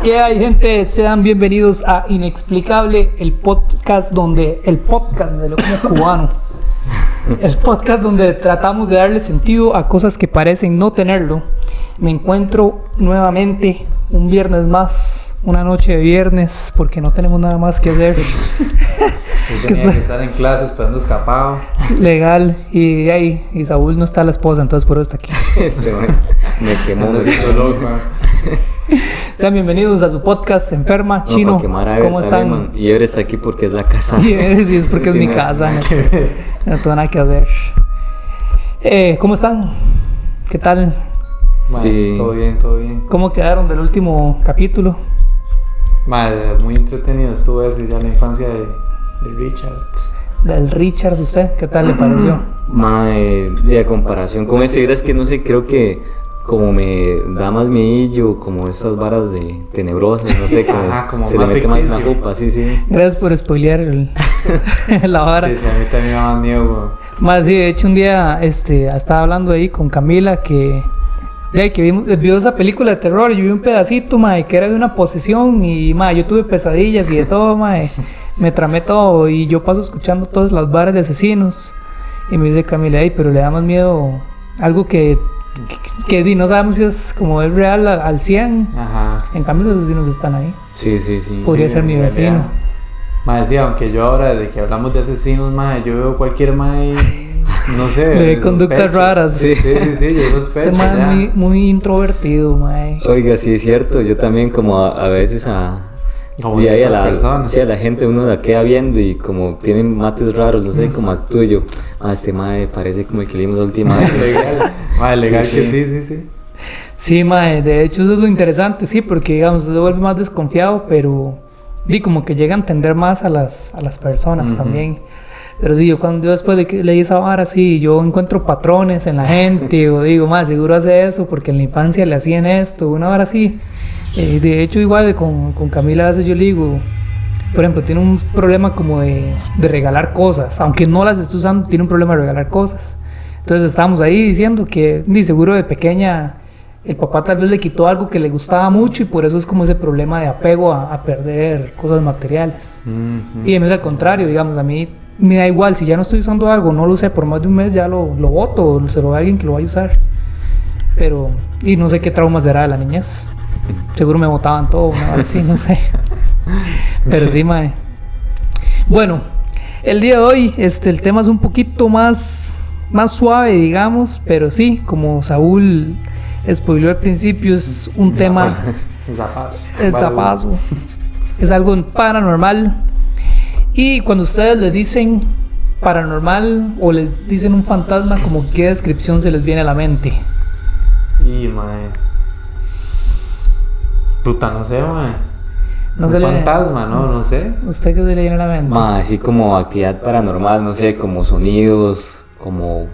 ¿Qué hay, gente? Sean bienvenidos a Inexplicable, el podcast de lo como cubano. El podcast donde tratamos de darle sentido a cosas que parecen no tenerlo. Me encuentro nuevamente un viernes más, una noche de viernes, porque no tenemos nada más que hacer. Tenía que estar en clase esperando escapado. Legal, y Saúl no está la esposa, entonces por eso está aquí. Me quemó. Loco. Sean bienvenidos a su podcast Enferma. No, Chino, ¿cómo están? También, y eres aquí porque es la casa. Y es porque es mi casa. No tengo nada que hacer. ¿Cómo están? ¿Qué tal? Madre, Sí. todo bien. ¿Cómo quedaron del último capítulo? Madre, muy entretenido estuvo ese, ya la infancia de Richard. Del Richard, ¿usted? ¿Qué tal le pareció? De comparación con ese, es que no sé, creo que como me da más miedillo, como esas varas de tenebrosas, no sé, como se más le mete más en la ficticio. copa, sí. Gracias por spoilear la vara. Sí, a mí también me da más miedo, güey. Más sí, de hecho un día estaba hablando ahí con Camila que vio esa película de terror. Yo vi un pedacito, mae, que era de una posesión y mae, yo tuve pesadillas y de todo, mae. Me tramé todo y yo paso escuchando todas las varas de asesinos. Y me dice Camila, pero le da más miedo algo que no sabemos si es como es real al 100. Ajá. En cambio los asesinos están ahí. Sí. Podría ser mi vecino. Madre, sí, aunque yo ahora, desde que hablamos de asesinos, madre, yo veo cualquier madre, no sé. De conductas sospecho. raras. Sí, yo sospecho. Este man ya. es muy introvertido, mae. Oiga, sí es cierto, yo también como a veces Como y ahí a ciertas personas. sí, a la gente uno la queda viendo y como tienen mates raros, no sé, como actúo yo. Este mae parece como el que leímos la última vez. Legal. Madre, legal Sí, que sí. sí. Sí, mae, de hecho eso es lo interesante, sí, porque digamos se vuelve más desconfiado, pero como que llega a entender más a las personas también. Pero sí, yo después de que leí esa vara, sí, yo encuentro patrones en la gente, o digo, más seguro hace eso porque en la infancia le hacían esto, una vara así. De hecho, igual con Camila a veces yo le digo, por ejemplo, tiene un problema como de regalar cosas, aunque no las esté usando, tiene un problema de regalar cosas. Entonces estábamos ahí diciendo que seguro de pequeña el papá tal vez le quitó algo que le gustaba mucho y por eso es como ese problema de apego a perder cosas materiales. Y a mí es al contrario, digamos, a mí me da igual, si ya no estoy usando algo, no lo usé por más de un mes, ya lo boto o se lo doy a alguien que lo vaya a usar. Pero, y no sé qué trauma será de la niñez. Seguro me botaban todo, una vez sí, no sé. Pero sí, mae. Bueno, el día de hoy el tema es un poquito más suave, digamos, pero sí, como Saúl spoileó al principio, es un tema... El zapazo. Es algo paranormal. Y cuando ustedes les dicen paranormal o les dicen un fantasma, como qué descripción se les viene a la mente. Y, mae. Puta, no sé, mae. No Un se le- fantasma, no sé. ¿Usted qué se le viene a la mente? Así como actividad paranormal, no sé, como sonidos, como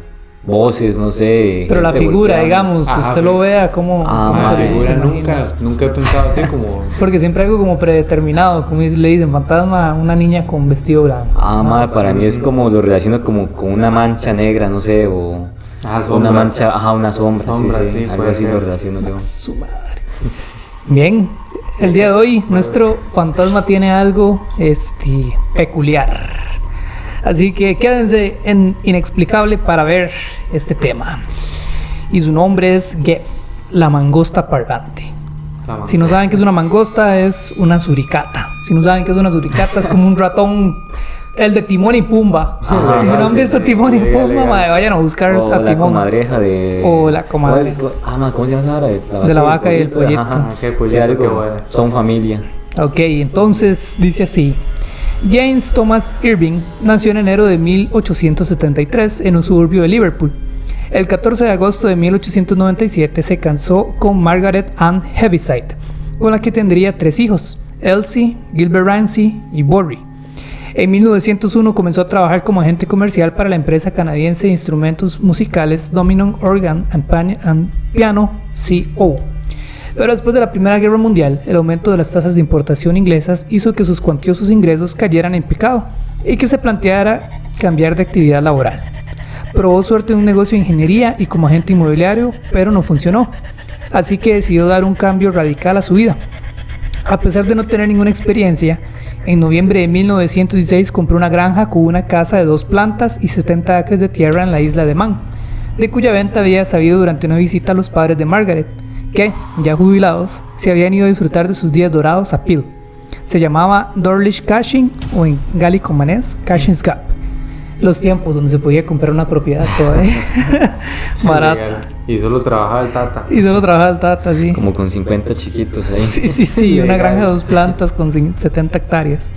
voces, no sé. Pero la gente figura, volteando. digamos, que Ajá, usted lo vea, ¿cómo La se le figura imagina? nunca he pensado así como... Porque siempre algo como predeterminado, como le dicen, fantasma, una niña con vestido blanco. Madre, para mí es como lo relaciono como con una mancha negra, no sé, o una sombras. mancha, una sombra, Sombras, sí, sí, algo puede así ser. lo relaciono yo. Su madre. Bien, el día de hoy nuestro fantasma tiene algo peculiar. Así que quédense en Inexplicable para ver este tema. Y su nombre es Gef, la mangosta parlante. Si no saben qué es una mangosta, es una suricata. Si no saben qué es una suricata, es como un ratón, el de Timón y Pumba. Ah, Y si no han sí, visto sí, Timón y legal, Pumba, legal. madre, vayan a buscar O a la Timón. comadreja de... O la comadre. ¿Cómo se llama esa vara? De la vaca y el pollito. Ajá. Ok, pollito, Sí, algo, qué bueno. son familia. Ok, entonces dice así. James Thomas Irving nació en enero de 1873 en un suburbio de Liverpool. El 14 de agosto de 1897 se casó con Margaret Ann Heaviside, con la que tendría 3 hijos, Elsie, Gilbert Ramsey y Borry. En 1901 comenzó a trabajar como agente comercial para la empresa canadiense de instrumentos musicales Dominion Organ and Piano Co. Pero después de la Primera Guerra Mundial, el aumento de las tasas de importación inglesas hizo que sus cuantiosos ingresos cayeran en picado y que se planteara cambiar de actividad laboral. Probó suerte en un negocio de ingeniería y como agente inmobiliario, pero no funcionó. Así que decidió dar un cambio radical a su vida. A pesar de no tener ninguna experiencia, en noviembre de 1916 compró una granja con una casa de 2 plantas y 70 acres de tierra en la isla de Man, de cuya venta había sabido durante una visita a los padres de Margaret, que, ya jubilados, se habían ido a disfrutar de sus días dorados a Peel. Se llamaba Dawlish Cashin, o en gálico manés, Cashin's Gap. Los tiempos donde se podía comprar una propiedad todavía barata. Y solo trabajaba el tata. Y solo trabajaba el tata, sí. Como con 50 chiquitos ahí. Sí, una granja de 2 plantas con 70 hectáreas.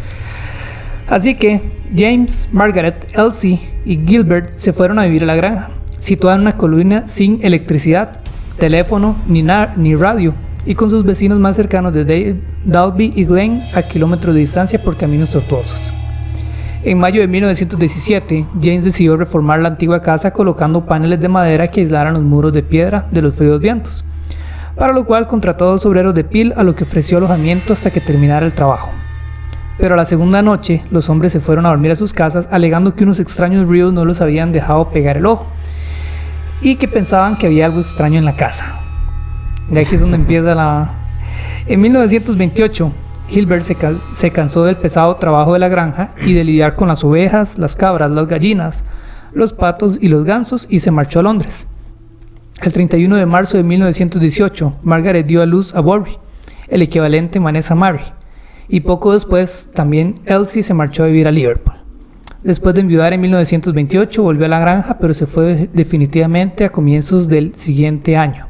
Así que James, Margaret, Elsie y Gilbert se fueron a vivir a la granja, situada en una colina sin electricidad, teléfono ni radio, y con sus vecinos más cercanos de Dalby y Glen a kilómetros de distancia por caminos tortuosos. En mayo de 1917, James decidió reformar la antigua casa colocando paneles de madera que aislaran los muros de piedra de los fríos vientos, para lo cual contrató a 2 obreros de Peel a los que ofreció alojamiento hasta que terminara el trabajo. Pero a la segunda noche, los hombres se fueron a dormir a sus casas alegando que unos extraños ruidos no los habían dejado pegar el ojo y que pensaban que había algo extraño en la casa. De aquí es donde empieza la... En 1928, Gilbert se cansó del pesado trabajo de la granja y de lidiar con las ovejas, las cabras, las gallinas, los patos y los gansos y se marchó a Londres. El 31 de marzo de 1918, Margaret dio a luz a Borby, el equivalente manés a Mary, y poco después también Elsie se marchó a vivir a Liverpool. Después de enviudar en 1928 volvió a la granja, pero se fue definitivamente a comienzos del siguiente año.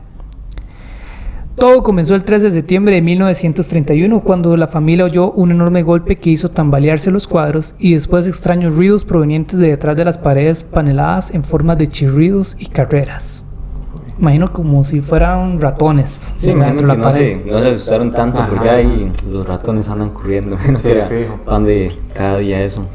Todo comenzó el 3 de septiembre de 1931 cuando la familia oyó un enorme golpe que hizo tambalearse los cuadros y después extraños ruidos provenientes de detrás de las paredes paneladas en forma de chirridos y carreras. Imagino como si fueran ratones. Sí, imagino que no se asustaron tanto. Ajá. Porque ahí los ratones andan corriendo. Sí, era pan de cada día eso.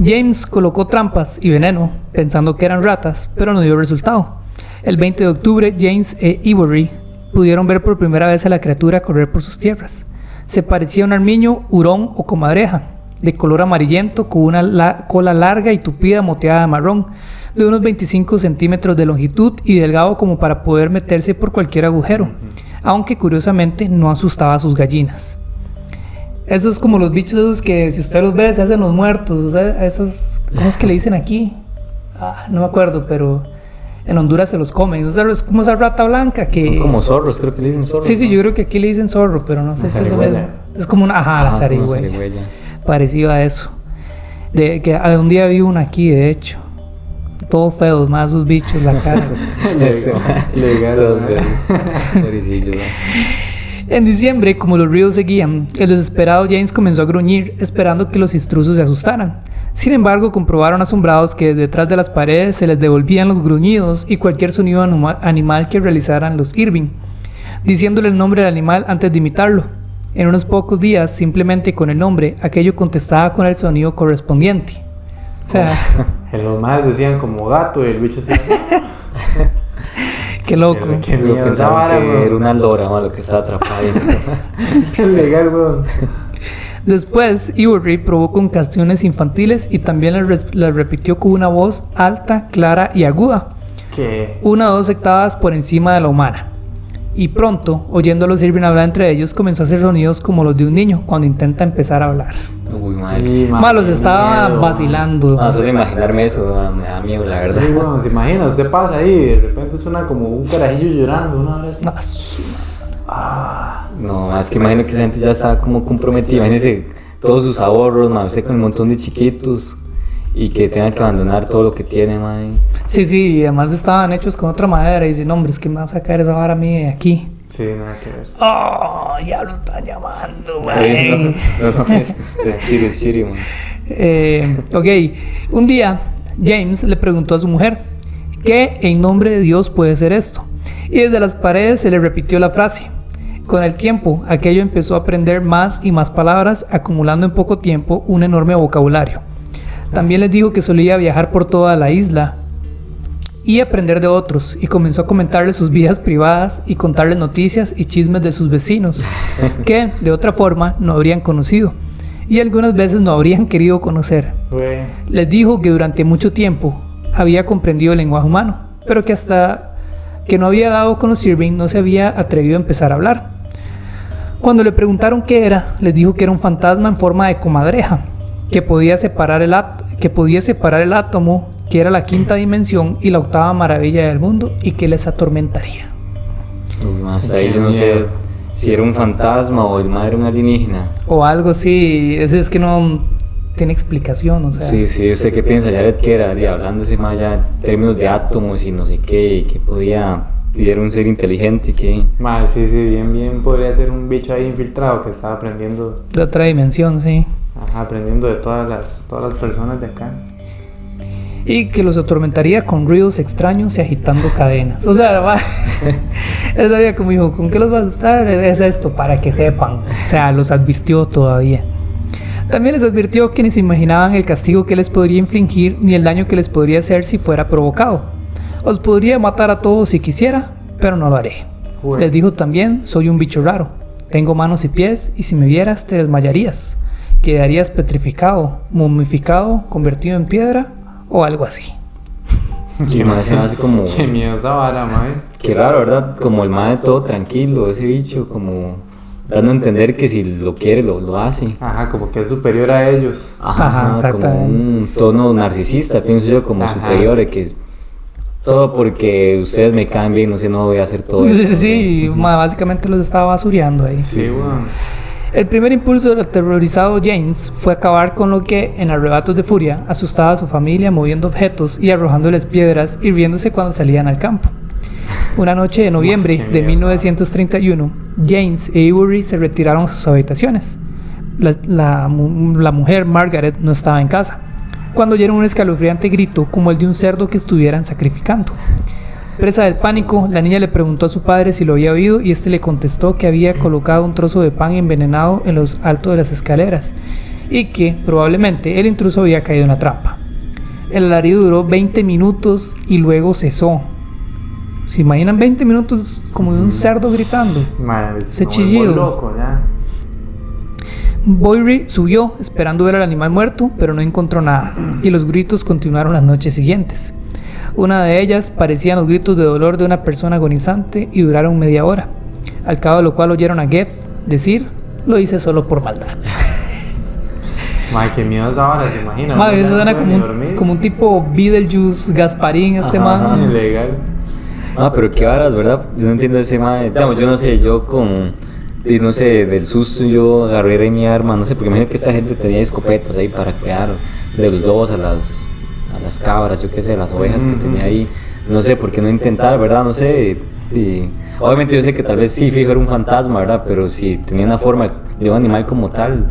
James colocó trampas y veneno pensando que eran ratas, pero no dio resultado. El 20 de octubre, James e Ivory pudieron ver por primera vez a la criatura correr por sus tierras. Se parecía a un armiño, hurón o comadreja, de color amarillento con una cola larga y tupida moteada de marrón, de unos 25 centímetros de longitud y delgado como para poder meterse por cualquier agujero, aunque curiosamente no asustaba a sus gallinas. Eso es como los bichos esos que si usted los ve se hacen los muertos, o sea, esos, ¿cómo es que le dicen aquí? No me acuerdo, pero en Honduras se los comen. O sea, es como esa rata blanca que... Son como zorros, creo que le dicen zorros. Sí, ¿no? Yo creo que aquí le dicen zorro, pero no sé si es lo mismo. Es como una... la zarigüeya. Parecido a eso. Que un día vi una aquí, de hecho. Todo feo, más sus bichos, la cara. Legal. Todos feos. En diciembre, como los ríos seguían, el desesperado James comenzó a gruñir, esperando que los intrusos se asustaran. Sin embargo, comprobaron asombrados que detrás de las paredes se les devolvían los gruñidos y cualquier sonido animal que realizaran los Irving, diciéndole el nombre del animal antes de imitarlo. En unos pocos días, simplemente con el nombre, aquello contestaba con el sonido correspondiente. O sea... En los más decían como gato y el bicho se... Qué loco. Yo pensaba que era una lora, lo que estaba atrapado. Qué legal, weón. Después, Ivory probó con canciones infantiles y también las repitió con una voz alta, clara y aguda. ¿Qué? 1 o 2 octavas por encima de la humana. Y pronto, oyendo a los Irving hablar entre ellos, comenzó a hacer sonidos como los de un niño cuando intenta empezar a hablar. Uy, madre. Los estaba vacilando. Solo imaginarme eso, me da miedo, la verdad. Sí, bueno, se imagina, usted pasa ahí y de repente suena como un carajillo llorando una vez. No, es que imagino que esa gente ya está como comprometida. Imagínense todos sus ahorros, usted con un montón de chiquitos y que tenga que abandonar todo lo que tiene, man. Sí, y además estaban hechos con otra madera y dicen, hombre, es que me va a sacar esa vara a mí de aquí. Sí, nada que ver. Ya lo están llamando, man. No, es chiri, man. Ok, un día James le preguntó a su mujer, ¿qué en nombre de Dios puede ser esto? Y desde las paredes se le repitió la frase. Con el tiempo, aquello empezó a aprender más y más palabras, acumulando en poco tiempo un enorme vocabulario. También les dijo que solía viajar por toda la isla y aprender de otros, y comenzó a comentarles sus vidas privadas y contarles noticias y chismes de sus vecinos, que de otra forma no habrían conocido, y algunas veces no habrían querido conocer. Les dijo que durante mucho tiempo había comprendido el lenguaje humano, pero que hasta que no había dado con los Irving no se había atrevido a empezar a hablar. Cuando le preguntaron qué era, les dijo que era un fantasma en forma de comadreja, que podía separar el átomo, que era la quinta dimensión y la octava maravilla del mundo, y que les atormentaría. Hasta ahí yo no sé si era un fantasma o el mae era un alienígena. O algo así, es que no tiene explicación, o sea. Sí, ¿usted qué piensa, Jared, que era? Hablando ese más ya en términos de átomos y no sé qué, y que podía, y era un ser inteligente, que... Mae, sí, bien podría ser un bicho ahí infiltrado que estaba aprendiendo. De otra dimensión, sí. Ajá, aprendiendo de todas las personas de acá. Y que los atormentaría con ruidos extraños y agitando cadenas. O sea, él sabía como dijo, ¿con qué los va a asustar? Es esto, para que sepan. O sea, los advirtió todavía. También les advirtió que ni se imaginaban el castigo que les podría infligir ni el daño que les podría hacer si fuera provocado. Os podría matar a todos si quisiera, pero no lo haré. Les dijo también, soy un bicho raro. Tengo manos y pies y si me vieras te desmayarías. Quedarías petrificado, momificado, convertido en piedra o algo así. Sí, mae, se me hace como... Qué miedo esa vara, mae. Qué raro, ¿verdad? Como el mae todo tranquilo, ese bicho, como dando a entender que si lo quiere, lo hace. Ajá, como que es superior a ellos. Ajá, como un tono narcisista, pienso yo, como superior, de que solo porque ustedes me caen bien, no sé, no voy a hacer todo eso. Sí, básicamente los estaba basureando ahí. Sí, weón. El primer impulso del aterrorizado James fue acabar con lo que, en arrebatos de furia, asustaba a su familia moviendo objetos y arrojándoles piedras y riéndose cuando salían al campo. Una noche de noviembre de 1931, James e Ivory se retiraron a sus habitaciones. La mujer Margaret no estaba en casa, cuando oyeron un escalofriante grito como el de un cerdo que estuvieran sacrificando. Presa del pánico, la niña le preguntó a su padre si lo había oído y este le contestó que había colocado un trozo de pan envenenado en los altos de las escaleras y que probablemente el intruso había caído en la trampa. El alarido duró 20 minutos y luego cesó. ¿Se imaginan 20 minutos como de un cerdo gritando? Madre, ese chillido. Loco, ya. Boyre subió esperando ver al animal muerto, pero no encontró nada y los gritos continuaron las noches siguientes. Una de ellas parecían los gritos de dolor de una persona agonizante y duraron media hora, al cabo de lo cual oyeron a Geff decir, lo hice solo por maldad. Madre, qué miedo esa hora, ¿se imagina? Madre, eso suena como un tipo Beetlejuice, Gasparín, man. Ilegal. Pero qué varas, ¿verdad? Yo no entiendo ese mae. Digamos, yo no sé, yo con... Y no sé, del susto yo agarré mi arma, no sé, porque imagino que esta gente tenía escopetas ahí para cuidar de los lobos a las cabras, yo qué sé, las ovejas que tenía ahí. No sé, por qué no intentar, ¿verdad? No sé. Y obviamente yo sé que tal vez sí, fijo, era un fantasma, ¿verdad? Pero si tenía una forma de un animal como tal,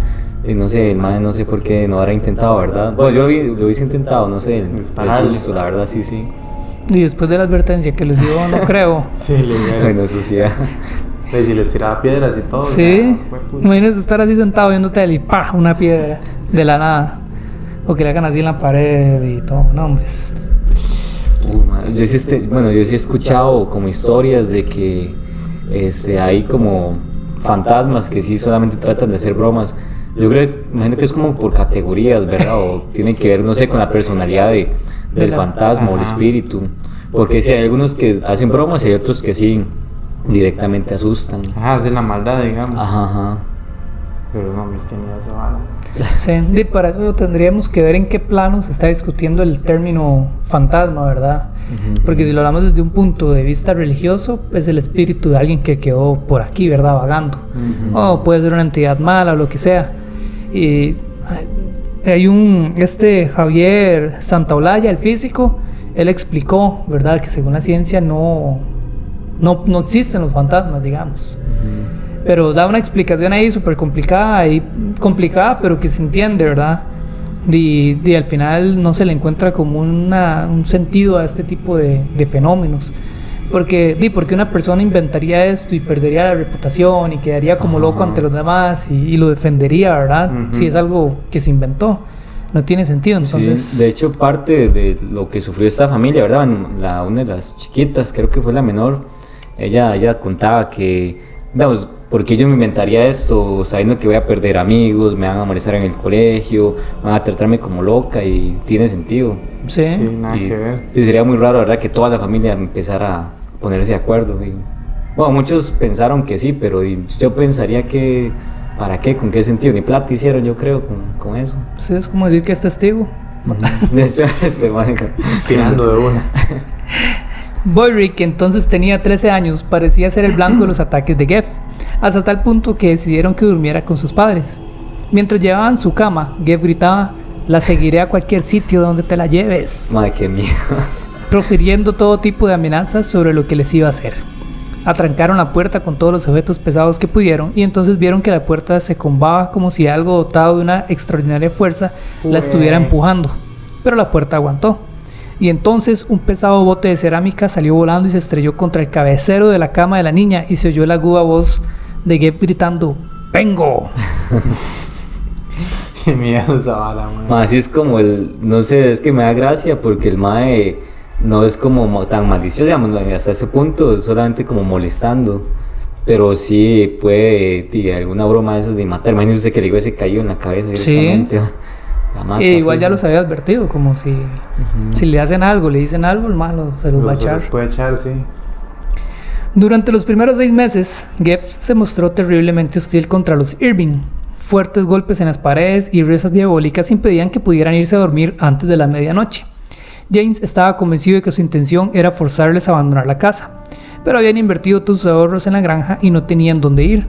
no sé, el mae no sé por qué no habrá intentado, ¿verdad? Bueno, yo lo hubiese intentado, no sé, el susto, la verdad, sí. Y después de la advertencia que les dio, no creo. Sí, legal. Bueno, eso sí. Pues si les tiraba piedras y todo. Sí. Imagínese estar así sentado viendo tele y ¡pah! Una piedra de la nada. O que le hagan así en la pared y todo. No, hombres. Yo sí he escuchado como historias de que hay como fantasmas que sí solamente tratan de hacer bromas. Yo imagino que es como por categorías, ¿verdad? O tiene que ver, no sé, con la personalidad del fantasma o el espíritu. Porque sí, hay algunos que hacen bromas y hay otros que sí directamente asustan. Hacen la maldad, digamos. Ajá. Pero no, es que miedo se va. Sí, y para eso tendríamos que ver en qué plano se está discutiendo el término fantasma, ¿verdad? Porque si lo hablamos desde un punto de vista religioso, es el espíritu de alguien que quedó por aquí, ¿verdad? Vagando. O puede ser una entidad mala o lo que sea. Y hay Javier Santaolalla, el físico, él explicó, ¿verdad? Que según la ciencia no existen los fantasmas, digamos. Pero da una explicación ahí súper complicada, pero que se entiende, ¿verdad? Y al final no se le encuentra como un sentido a este tipo de fenómenos. Porque una persona inventaría esto y perdería la reputación y quedaría como loco ante los demás y lo defendería, ¿verdad? Si es algo que se inventó. No tiene sentido, entonces... Sí, de hecho, parte de lo que sufrió esta familia, ¿verdad? Una de las chiquitas, creo que fue la menor, ella contaba que, digamos, porque yo me inventaría esto sabiendo que voy a perder amigos, me van a molestar en el colegio, van a tratarme como loca y tiene sentido. Sí, nada que ver. Sí, sería muy raro, ¿verdad? Que toda la familia empezara a ponerse de acuerdo. Bueno, muchos pensaron que sí, pero yo pensaría que, ¿para qué? ¿Con qué sentido? Ni plata hicieron, yo creo, con eso. Sí, es como decir que es testigo. Tirando de una. Boyrick, que entonces tenía 13 años, parecía ser el blanco de los ataques de Geff, hasta tal punto que decidieron que durmiera con sus padres. Mientras llevaban su cama, Geff gritaba: "La seguiré a cualquier sitio donde te la lleves", Madre, qué miedo. profiriendo todo tipo de amenazas sobre lo que les iba a hacer. Atrancaron la puerta con todos los objetos pesados que pudieron y entonces vieron que la puerta se combaba como si algo dotado de una extraordinaria fuerza la estuviera empujando, pero la puerta aguantó. Y entonces un pesado bote de cerámica salió volando y se estrelló contra el cabecero de la cama de la niña y se oyó la aguda voz de Geff gritando: "¡Vengo!". Qué miedo esa vara, man. Mae, así es como no sé, es que me da gracia porque el mae no es como tan malicioso, digamos, hasta ese punto es solamente como molestando, pero sí puede, alguna broma de esas de matar. Imagínese usted que le digo ese caído en la cabeza directamente. La mata, Igual ya los había advertido, como si le hacen algo, le dicen algo, el malo se los va a echar. Se los puede echar, sí. Durante los primeros 6 meses, Geff se mostró terriblemente hostil contra los Irving. Fuertes golpes en las paredes y risas diabólicas impedían que pudieran irse a dormir antes de la medianoche. James estaba convencido de que su intención era forzarles a abandonar la casa, pero habían invertido todos sus ahorros en la granja y no tenían dónde ir.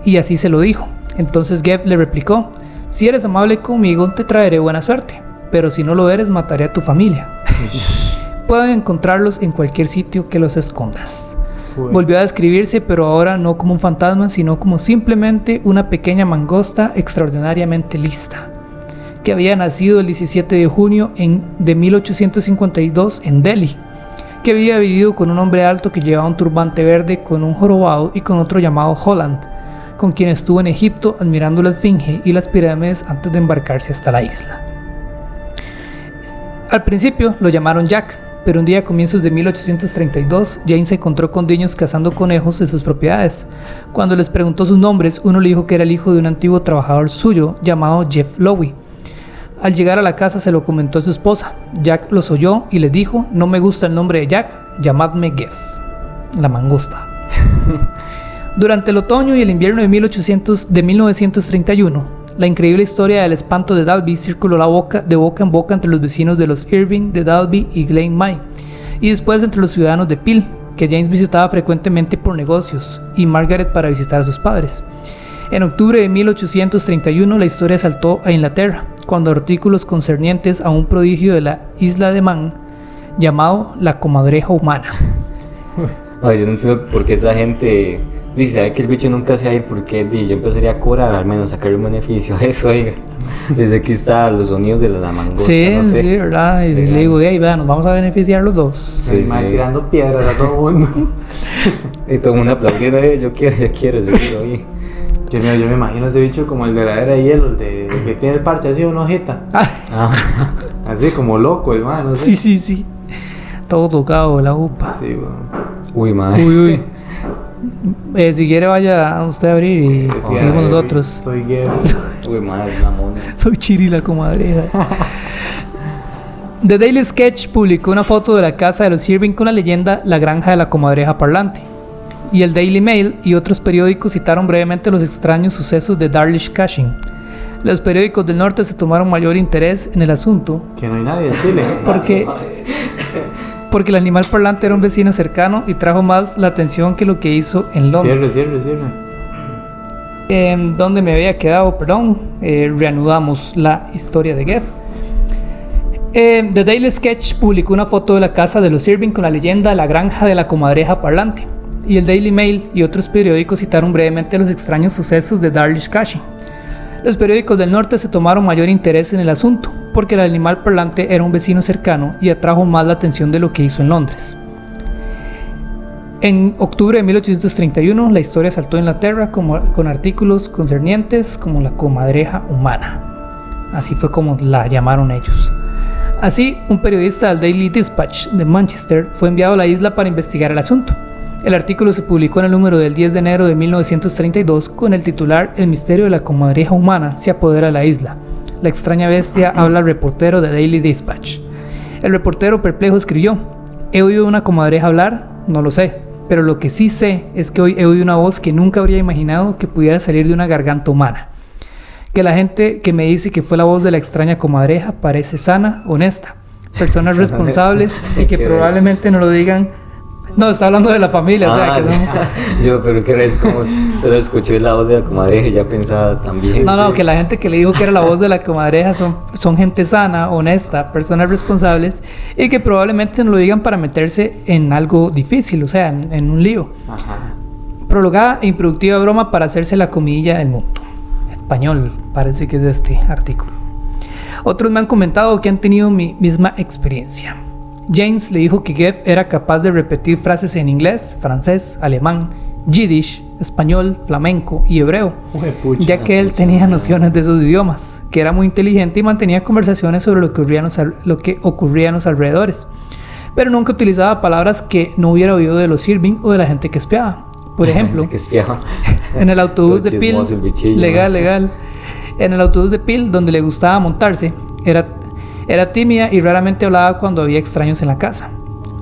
Y así se lo dijo. Entonces Geff le replicó: "Si eres amable conmigo, te traeré buena suerte, pero si no lo eres, mataré a tu familia". Pueden encontrarlos en cualquier sitio que los escondas. Volvió a describirse, pero ahora no como un fantasma, sino como simplemente una pequeña mangosta extraordinariamente lista, que había nacido el 17 de junio de 1852 en Delhi, que había vivido con un hombre alto que llevaba un turbante verde con un jorobado y con otro llamado Holland, con quien estuvo en Egipto admirando la esfinge y las pirámides antes de embarcarse hasta la isla. Al principio lo llamaron Jack, pero un día a comienzos de 1832, Jane se encontró con niños cazando conejos en sus propiedades. Cuando les preguntó sus nombres, uno le dijo que era el hijo de un antiguo trabajador suyo llamado Jeff Lowy. Al llegar a la casa se lo comentó a su esposa. Jack los oyó y les dijo: "No me gusta el nombre de Jack, llamadme Geff, la mangosta". Durante el otoño y el invierno de 1931, la increíble historia del espanto de Dalby circuló de boca en boca entre los vecinos de los Irving, de Dalby y Glen May, y después entre los ciudadanos de Peel, que James visitaba frecuentemente por negocios, y Margaret para visitar a sus padres. En octubre de 1831 la historia saltó a Inglaterra, cuando artículos concernientes a un prodigio de la isla de Man, llamado la comadreja humana. Ay, yo no entiendo por qué esa gente dice: "Sabe que el bicho nunca se va a ir", porque yo empezaría a cobrar, al menos sacarle un beneficio a eso, oiga. Desde aquí están los sonidos de la mangosta, Sí, no sé. sí, ¿verdad? Y le digo: "Hey, vea, nos vamos a beneficiar los dos". Sí, sí. Tirando piedras a todo el mundo. Y todo el mundo aplaudiendo: yo quiero, seguro, oye. Yo me imagino ese bicho como el de la era de hielo, el que tiene el parche así, una hojita. Así como loco, hermano. No sé. Sí. Todo tocado de la upa. Sí, bueno. Uy, madre. Uy. Si quiere, vaya usted a abrir y seguimos nosotros. Soy gay. Uy, madre, es una mona. Soy Chiri, la comadreja. The Daily Sketch publicó una foto de la casa de los Irving con la leyenda "La granja de la comadreja parlante". Y el Daily Mail y otros periódicos citaron brevemente los extraños sucesos de Dardlish Cashing. Los periódicos del norte se tomaron mayor interés en el asunto Que no hay nadie en Chile. porque el animal parlante era un vecino cercano y trajo más la atención que lo que hizo en Londres. Cierre. Donde me había quedado, reanudamos la historia de Geff. The Daily Sketch publicó una foto de la casa de los Irving con la leyenda "La granja de la comadreja parlante", y el Daily Mail y otros periódicos citaron brevemente los extraños sucesos de Dardlish Cashing. Los periódicos del norte se tomaron mayor interés en el asunto, porque el animal parlante era un vecino cercano y atrajo más la atención de lo que hizo en Londres. En octubre de 1831, la historia saltó a Inglaterra con artículos concernientes como la comadreja humana. Así fue como la llamaron ellos. Así, un periodista del Daily Dispatch de Manchester fue enviado a la isla para investigar el asunto. El artículo se publicó en el número del 10 de enero de 1932 con el titular "El misterio de la comadreja humana se apodera de la isla. La extraña bestia habla al reportero de Daily Dispatch". El reportero perplejo escribió: "¿He oído una comadreja hablar? No lo sé, pero lo que sí sé es que hoy he oído una voz que nunca habría imaginado que pudiera salir de una garganta humana. Que la gente que me dice que fue la voz de la extraña comadreja parece sana, honesta, personas responsables y que probablemente no lo digan. No, está hablando de la familia, o sea, que son... Yo, pero que es como solo escuché la voz de la comadreja y ya pensaba también. No, que la gente que le dijo que era la voz de la comadreja son gente sana, honesta, personas responsables y que probablemente no lo digan para meterse en algo difícil, o sea, en un lío. Ajá. Prolongada e improductiva broma para hacerse la comidilla del mundo. Español, parece que es este artículo. Otros me han comentado que han tenido mi misma experiencia. James le dijo que Geff era capaz de repetir frases en inglés, francés, alemán, yiddish, español, flamenco y hebreo, ya que él tenía nociones de esos idiomas, que era muy inteligente y mantenía conversaciones sobre lo que ocurría en los alrededores, pero nunca utilizaba palabras que no hubiera oído de los Irving o de la gente que espiaba. Por ejemplo, que espiaba. En el autobús de Peel, legal, en el autobús de Peel, donde le gustaba montarse, era tímida y raramente hablaba cuando había extraños en la casa.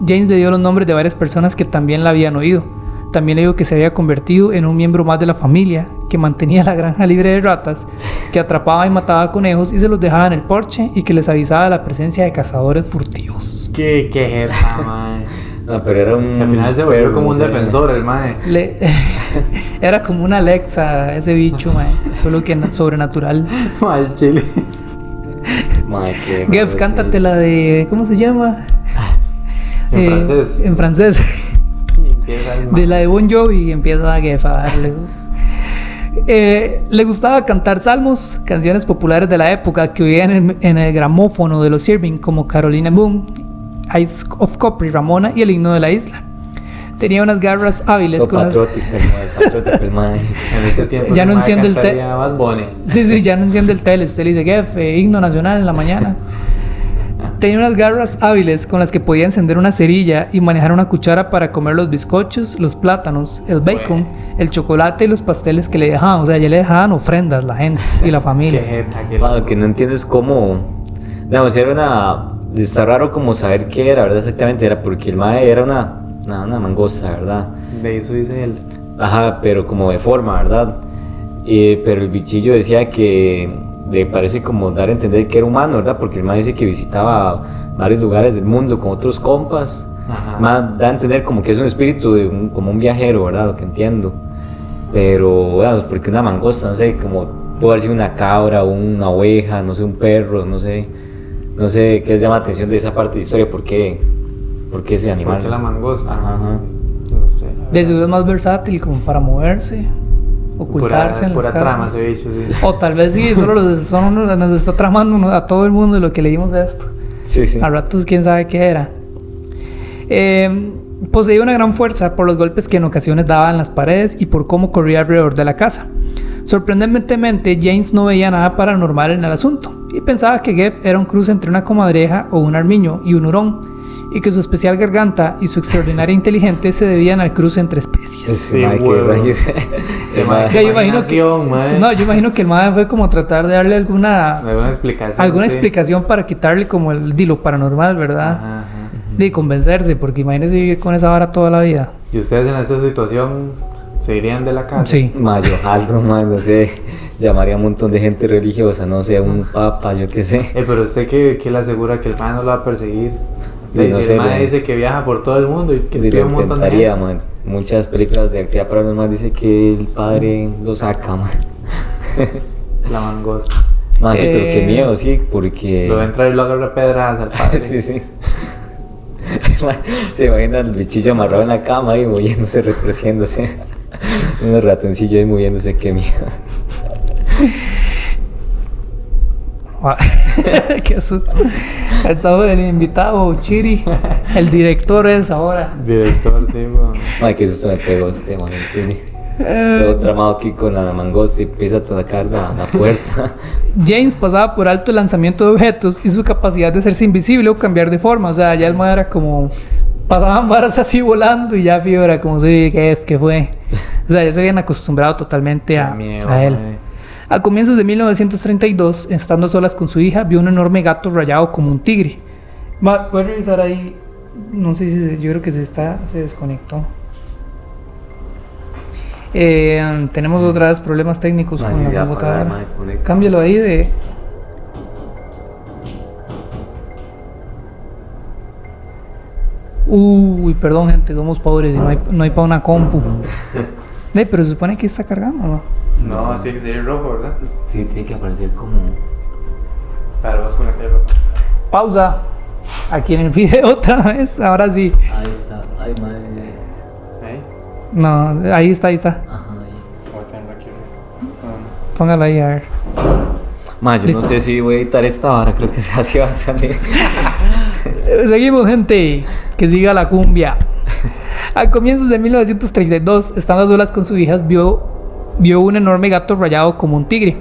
James le dio los nombres de varias personas que también la habían oído. También le dijo que se había convertido en un miembro más de la familia, que mantenía la granja libre de ratas, que atrapaba y mataba conejos y se los dejaba en el porche y que les avisaba de la presencia de cazadores furtivos. Qué jeta, mae. No, pero era un... Al final se volvió como un defensor el mae. Era como una Alexa ese bicho, mae. Solo que sobrenatural. Mal chile. Geff, cántate la de... ¿Cómo se llama? En francés. En francés. De la de Bon Jovi y empieza a Geff a darle. Le gustaba cantar salmos, canciones populares de la época que oían en el gramófono de los Irving, como Carolina Boom, Eyes of Copper, Ramona y el himno de la isla. Tenía unas garras hábiles con las... En ese tiempo ya no enciende el tele. Sí, ya no enciende el tele. Usted le dice, Geff, himno nacional en la mañana. Tenía unas garras hábiles con las que podía encender una cerilla y manejar una cuchara para comer los bizcochos, los plátanos, el bacon, el chocolate y los pasteles que le dejaban. O sea, ya le dejaban ofrendas la gente y la familia. Lo que no entiendo es cómo... Digamos, era una... Está raro como saber qué era, ¿verdad? Exactamente, era porque el mae era una mangosta, ¿verdad? De eso dice él. Ajá, pero como de forma, ¿verdad? Pero el bichillo decía que le parece como dar a entender que era humano, ¿verdad? Porque el man dice que visitaba varios lugares del mundo con otros compas. Más da a entender como que es un espíritu de como un viajero, ¿verdad? Lo que entiendo. Pero, bueno, porque una mangosta, no sé, como puede haber sido una cabra, una oveja, no sé, un perro, no sé qué les llama la atención de esa parte de la historia, ¿por qué ese animal? ¿Por qué la mangosta? Ajá. No sé. De seguro es más versátil como para moverse, ocultarse en las casas. Trama ese bicho, sí. O tal vez sí, solo nos está tramando a todo el mundo de lo que leímos de esto. Sí. A ratos quién sabe qué era. Poseía una gran fuerza por los golpes que en ocasiones daba en las paredes y por cómo corría alrededor de la casa. Sorprendentemente, James no veía nada paranormal en el asunto y pensaba que Geff era un cruce entre una comadreja o un armiño y un hurón, y que su especial garganta y su extraordinaria inteligencia se debían al cruce entre especies. Sí, yo imagino que el mae fue como tratar de darle alguna explicación para quitarle como el dilo paranormal, ¿verdad? Ajá. De convencerse, porque imagínese vivir con esa vara toda la vida. ¿Y ustedes en esa situación se irían de la casa? Sí. Yo algo más, no sé, llamaría a un montón de gente religiosa, no sé, un papa, yo qué sé. Pero usted que le asegura que el man no lo va a perseguir. No sé, el man dice que viaja por todo el mundo y que escribe un montón de gente. Man. Muchas películas de actividad paranormal dice que el padre lo saca, man. La mangosta. Sí, pero qué miedo, sí, porque... Lo va a entrar y lo agarra pedradas al padre. Sí. Se imagina el bichillo amarrado en la cama y moviéndose, retorciéndose. Un ratoncillo ahí moviéndose, qué miedo. Qué susto. Estaba el invitado Chiri, el director es ahora. Director, sí, weón. Qué susto me pegó este man, el Chiri. Todo tramado aquí con la mangosta y empieza a tocar la puerta. James pasaba por alto el lanzamiento de objetos y su capacidad de hacerse invisible o cambiar de forma. O sea, ya el man era como... Pasaban varas así volando y ya Fío era como... Sí, ¿qué fue? O sea, ya se habían acostumbrado totalmente a él. A comienzos de 1932, estando solas con su hija, vio un enorme gato rayado como un tigre. ¿Puedes revisar ahí? No sé si... Yo creo que se desconectó. Tenemos otra vez problemas técnicos Ah, con sí, la se va a apagar, computadora. madre, conecta. Cámbialo ahí de... Uy, perdón gente, somos pobres y no hay para una compu. Pero se supone que está cargando, ¿no? No, tiene que ser rojo, ¿verdad? Sí, tiene que aparecer como... Para vos conectar rojo. Pausa. Aquí en el video otra vez, ahora sí. Ahí está. Ay, madre. ¿Ahí? No, ahí está. Ajá, ahí. Voy a tenerlo aquí. Póngalo ahí a ver. Ma, yo Listo. no sé si voy a editar esta hora, creo que así va a salir. Seguimos, gente. Que siga la cumbia. A comienzos de 1932, estando a solas con sus hijas, vio un enorme gato rayado como un tigre.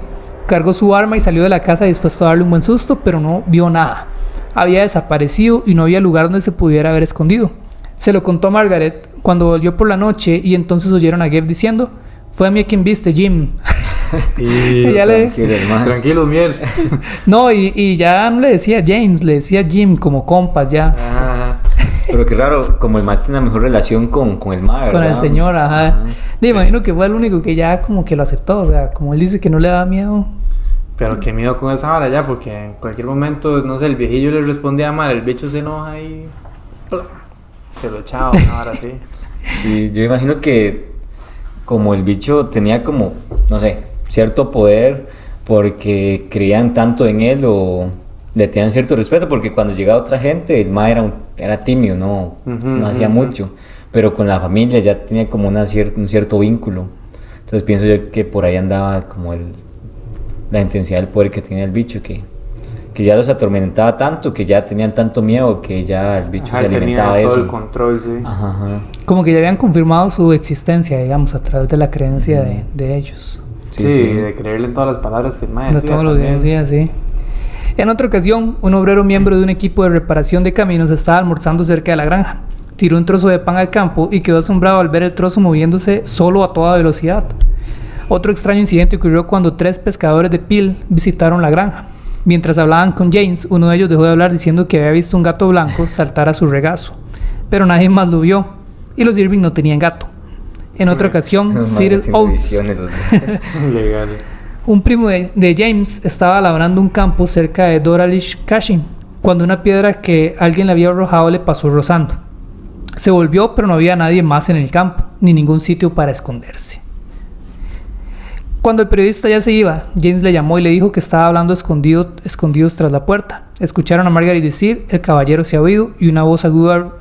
Cargó su arma y salió de la casa dispuesto a darle un buen susto, pero no vio nada. Había desaparecido y no había lugar donde se pudiera haber escondido. Se lo contó a Margaret cuando volvió por la noche y entonces oyeron a Jeff diciendo: "Fue a mí a quien viste, Jim". Y Ya le- Tranquilo, hermano. tranquilo, miel. No, y ya no le decía James, le decía Jim como compas ya. Ajá. Pero qué raro, como el ma tiene una mejor relación con el ma, ¿verdad? Con el señor, ajá. Ajá. Me imagino que fue el único que ya como que lo aceptó, o sea, como él dice que no le daba miedo. Pero qué miedo con esa hora ya, porque en cualquier momento, no sé, el viejillo le respondía mal, el bicho se enoja y... ¡plá! Se lo echaba una hora así. Sí, yo imagino que como el bicho tenía como, no sé, cierto poder porque creían tanto en él o le tenían cierto respeto, porque cuando llegaba otra gente, el ma era tímido, no, no hacía mucho, pero con la familia ya tenía como un cierto vínculo. Entonces pienso yo que por ahí andaba como la intensidad del poder que tenía el bicho, que ya los atormentaba tanto, que ya tenían tanto miedo, que ya el bicho Ajá, se alimentaba de tenía todo eso. el control, sí. Ajá, ajá. Como que ya habían confirmado su existencia, digamos, a través de la creencia de ellos. Sí, Sí, sí. de creerle en todas las palabras que el mae De decía todo lo que también. decía, sí. En otra ocasión, un obrero miembro de un equipo de reparación de caminos estaba almorzando cerca de la granja. Tiró un trozo de pan al campo y quedó asombrado al ver el trozo moviéndose solo a toda velocidad. Otro extraño incidente ocurrió cuando 3 pescadores de Peel visitaron la granja. Mientras hablaban con James, uno de ellos dejó de hablar diciendo que había visto un gato blanco saltar a su regazo, pero nadie más lo vio, y los Irving no tenían gato. En otra ocasión, Madre, Cyril tiene Oates, visiones, los dos. Legal. un primo de James, estaba labrando un campo cerca de Doralish Cashin, cuando una piedra que alguien le había arrojado le pasó rozando. Se volvió, pero no había nadie más en el campo, ni ningún sitio para esconderse. Cuando el periodista ya se iba, James le llamó y le dijo que estaba hablando escondidos tras la puerta. Escucharon a Margaret decir: "El caballero se ha oído", y una voz aguda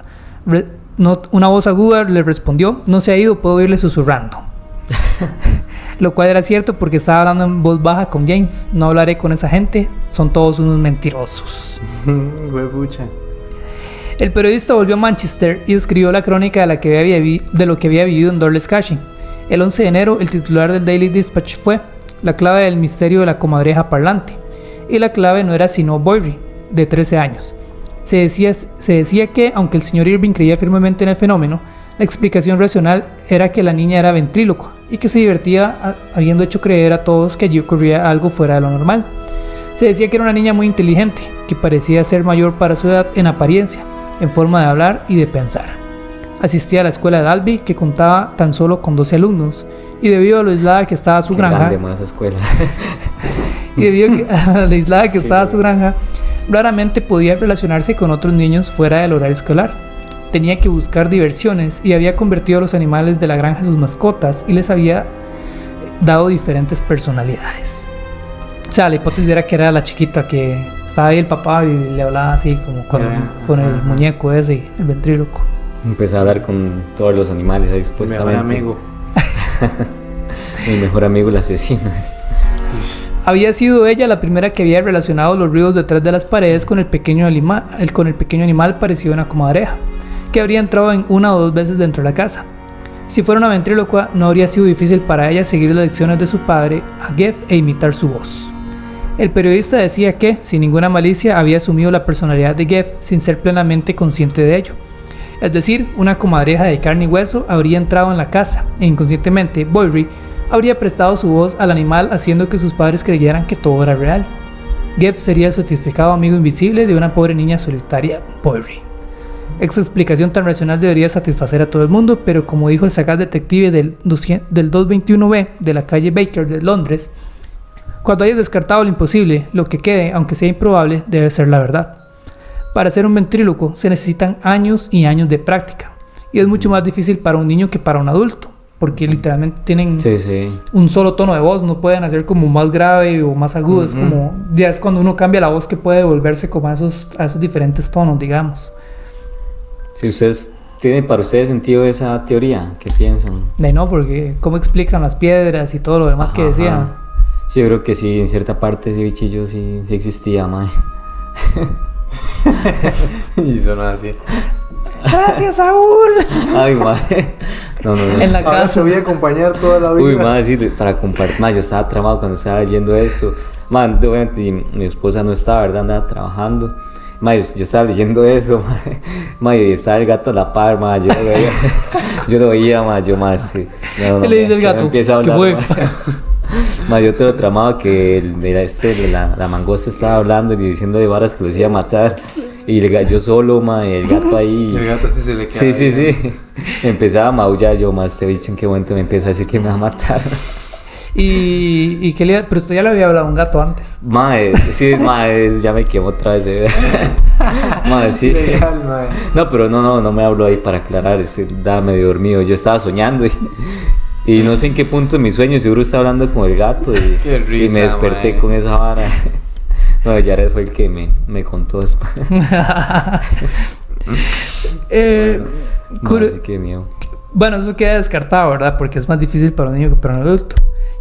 le respondió: "No se ha ido, puedo oírle susurrando". Lo cual era cierto porque estaba hablando en voz baja con James. "No hablaré con esa gente, son todos unos mentirosos". Huepucha. El periodista volvió a Manchester y escribió la crónica de lo que había vivido en Dorless Cashin. El 11 de enero, el titular del Daily Dispatch fue: "La clave del misterio de la comadreja parlante". Y la clave no era sino Boyrie, de 13 años. Se decía que, aunque el señor Irving creía firmemente en el fenómeno, la explicación racional era que la niña era ventrílocua y que se divertía habiendo hecho creer a todos que allí ocurría algo fuera de lo normal. Se decía que era una niña muy inteligente, que parecía ser mayor para su edad en apariencia, en forma de hablar y de pensar. Asistía a la escuela de Albi, que contaba tan solo con 12 alumnos, y debido a lo aislada que estaba su Qué granja, grande, ma, esa escuela. raramente podía relacionarse con otros niños fuera del horario escolar. Tenía que buscar diversiones y había convertido a los animales de la granja en sus mascotas y les había dado diferentes personalidades. O sea, la hipótesis era que era la chiquita que estaba ahí el papá y le hablaba así como con el muñeco ese, el ventríloco. Empecé a hablar con todos los animales ahí Mi supuestamente. mejor amigo. Mi mejor amigo, el asesino. Había sido ella la primera que había relacionado los ruidos detrás de las paredes con el pequeño animal parecido a una comadreja, que habría entrado en 1 o 2 veces dentro de la casa. Si fuera una ventrílocua, no habría sido difícil para ella seguir las lecciones de su padre, a Jeff, e imitar su voz. El periodista decía que, sin ninguna malicia, había asumido la personalidad de Jeff sin ser plenamente consciente de ello. Es decir, una comadreja de carne y hueso habría entrado en la casa e inconscientemente Boyrie habría prestado su voz al animal, haciendo que sus padres creyeran que todo era real. Jeff sería el satisfacado amigo invisible de una pobre niña solitaria, Boyrie. Esta explicación tan racional debería satisfacer a todo el mundo, pero como dijo el sagaz detective del 221B de la calle Baker de Londres, cuando hayas descartado lo imposible, lo que quede, aunque sea improbable, debe ser la verdad. Para ser un ventríloco se necesitan años y años de práctica, y es mucho más difícil para un niño que para un adulto, porque literalmente tienen un solo tono de voz, no pueden hacer como más grave o más agudo, es como, ya es cuando uno cambia la voz que puede volverse como a esos diferentes tonos, digamos. Si ustedes tiene para ustedes sentido esa teoría, ¿qué piensan? No, porque cómo explican las piedras y todo lo demás que decían. Sí, yo creo que sí, en cierta parte ese bichillo sí existía, mae. Y sonó así. Gracias, Saúl. Ay, mae. No. En la Ahora casa te voy a acompañar toda la vida. Uy, mae, sí, para compartir. Mae, yo estaba tramado cuando estaba leyendo esto. Man, obviamente mi esposa no estaba, ¿verdad? Andaba trabajando. Mae, yo estaba leyendo eso, mae, estaba el gato a la par, mae, yo lo veía, mae, sí. ¿Qué le dice el gato? Empieza a hablar, ¿Qué fue? Mae, yo te lo tramaba que la mangosta estaba hablando y diciendo de varas que los iba a matar. Y yo solo, mae, el gato ahí. El gato sí se le queda. Sí. Empezaba a maullar yo, mae, este bicho en qué momento me empieza a decir que me va a matar. ¿Y qué le... Pero usted ya le había hablado a un gato antes. Mae, sí, mae, ya me quemo otra vez. Mae, sí. Legal, mae. No, pero no me habló ahí para aclarar, estaba medio dormido. Yo estaba soñando y no sé en qué punto de mi sueño seguro estaba hablando con el gato Qué risa, y me desperté mae. Con esa vara. No, Jared fue el que me contó después. Así que miedo. Bueno, eso queda descartado, ¿verdad? Porque es más difícil para un niño que para un adulto.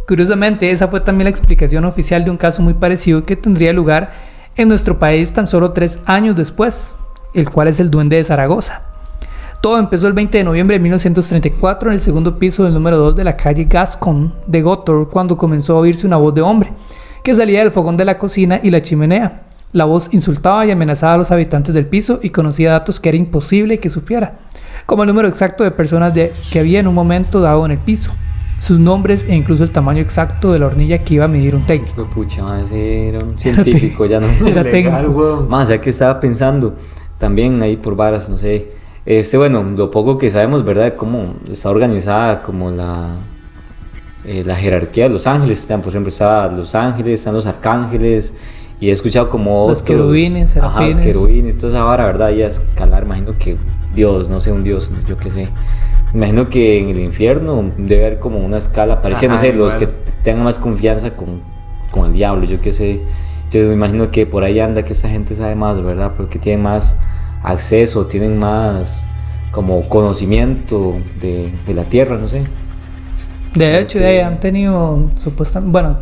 Curiosamente, esa fue también la explicación oficial de un caso muy parecido que tendría lugar en nuestro país tan solo 3 años después, el cual es el Duende de Zaragoza. Todo empezó el 20 de noviembre de 1934 en el segundo piso del número 2 de la calle Gascon de Gotor, cuando comenzó a oírse una voz de hombre que salía del fogón de la cocina y la chimenea. La voz insultaba y amenazaba a los habitantes del piso y conocía datos que era imposible que supiera, como el número exacto de personas que había en un momento dado en el piso, sus nombres e incluso el tamaño exacto de la hornilla que iba a medir un técnico. Pucha, más era un científico, ya no. Era Legal, técnico. weón. Más, ya que estaba pensando, también ahí por varas, no sé. Bueno, lo poco que sabemos, ¿verdad? Cómo está organizada como la jerarquía de los ángeles. Por ejemplo, está Los Ángeles, están los arcángeles. Y he escuchado como los otros, querubines, serafines. los querubines, toda esa vara, ¿verdad? Y a escalar, imagino que Dios, no sé, un Dios, yo qué sé. Imagino que en el infierno debe haber como una escala parecida, no sé, igual. los que tengan más confianza con el diablo, yo qué sé. Yo me imagino que por ahí anda que esta gente sabe más, ¿verdad? Porque tienen más acceso, tienen más como conocimiento de la tierra, no sé. De hecho, han tenido supuestamente, bueno,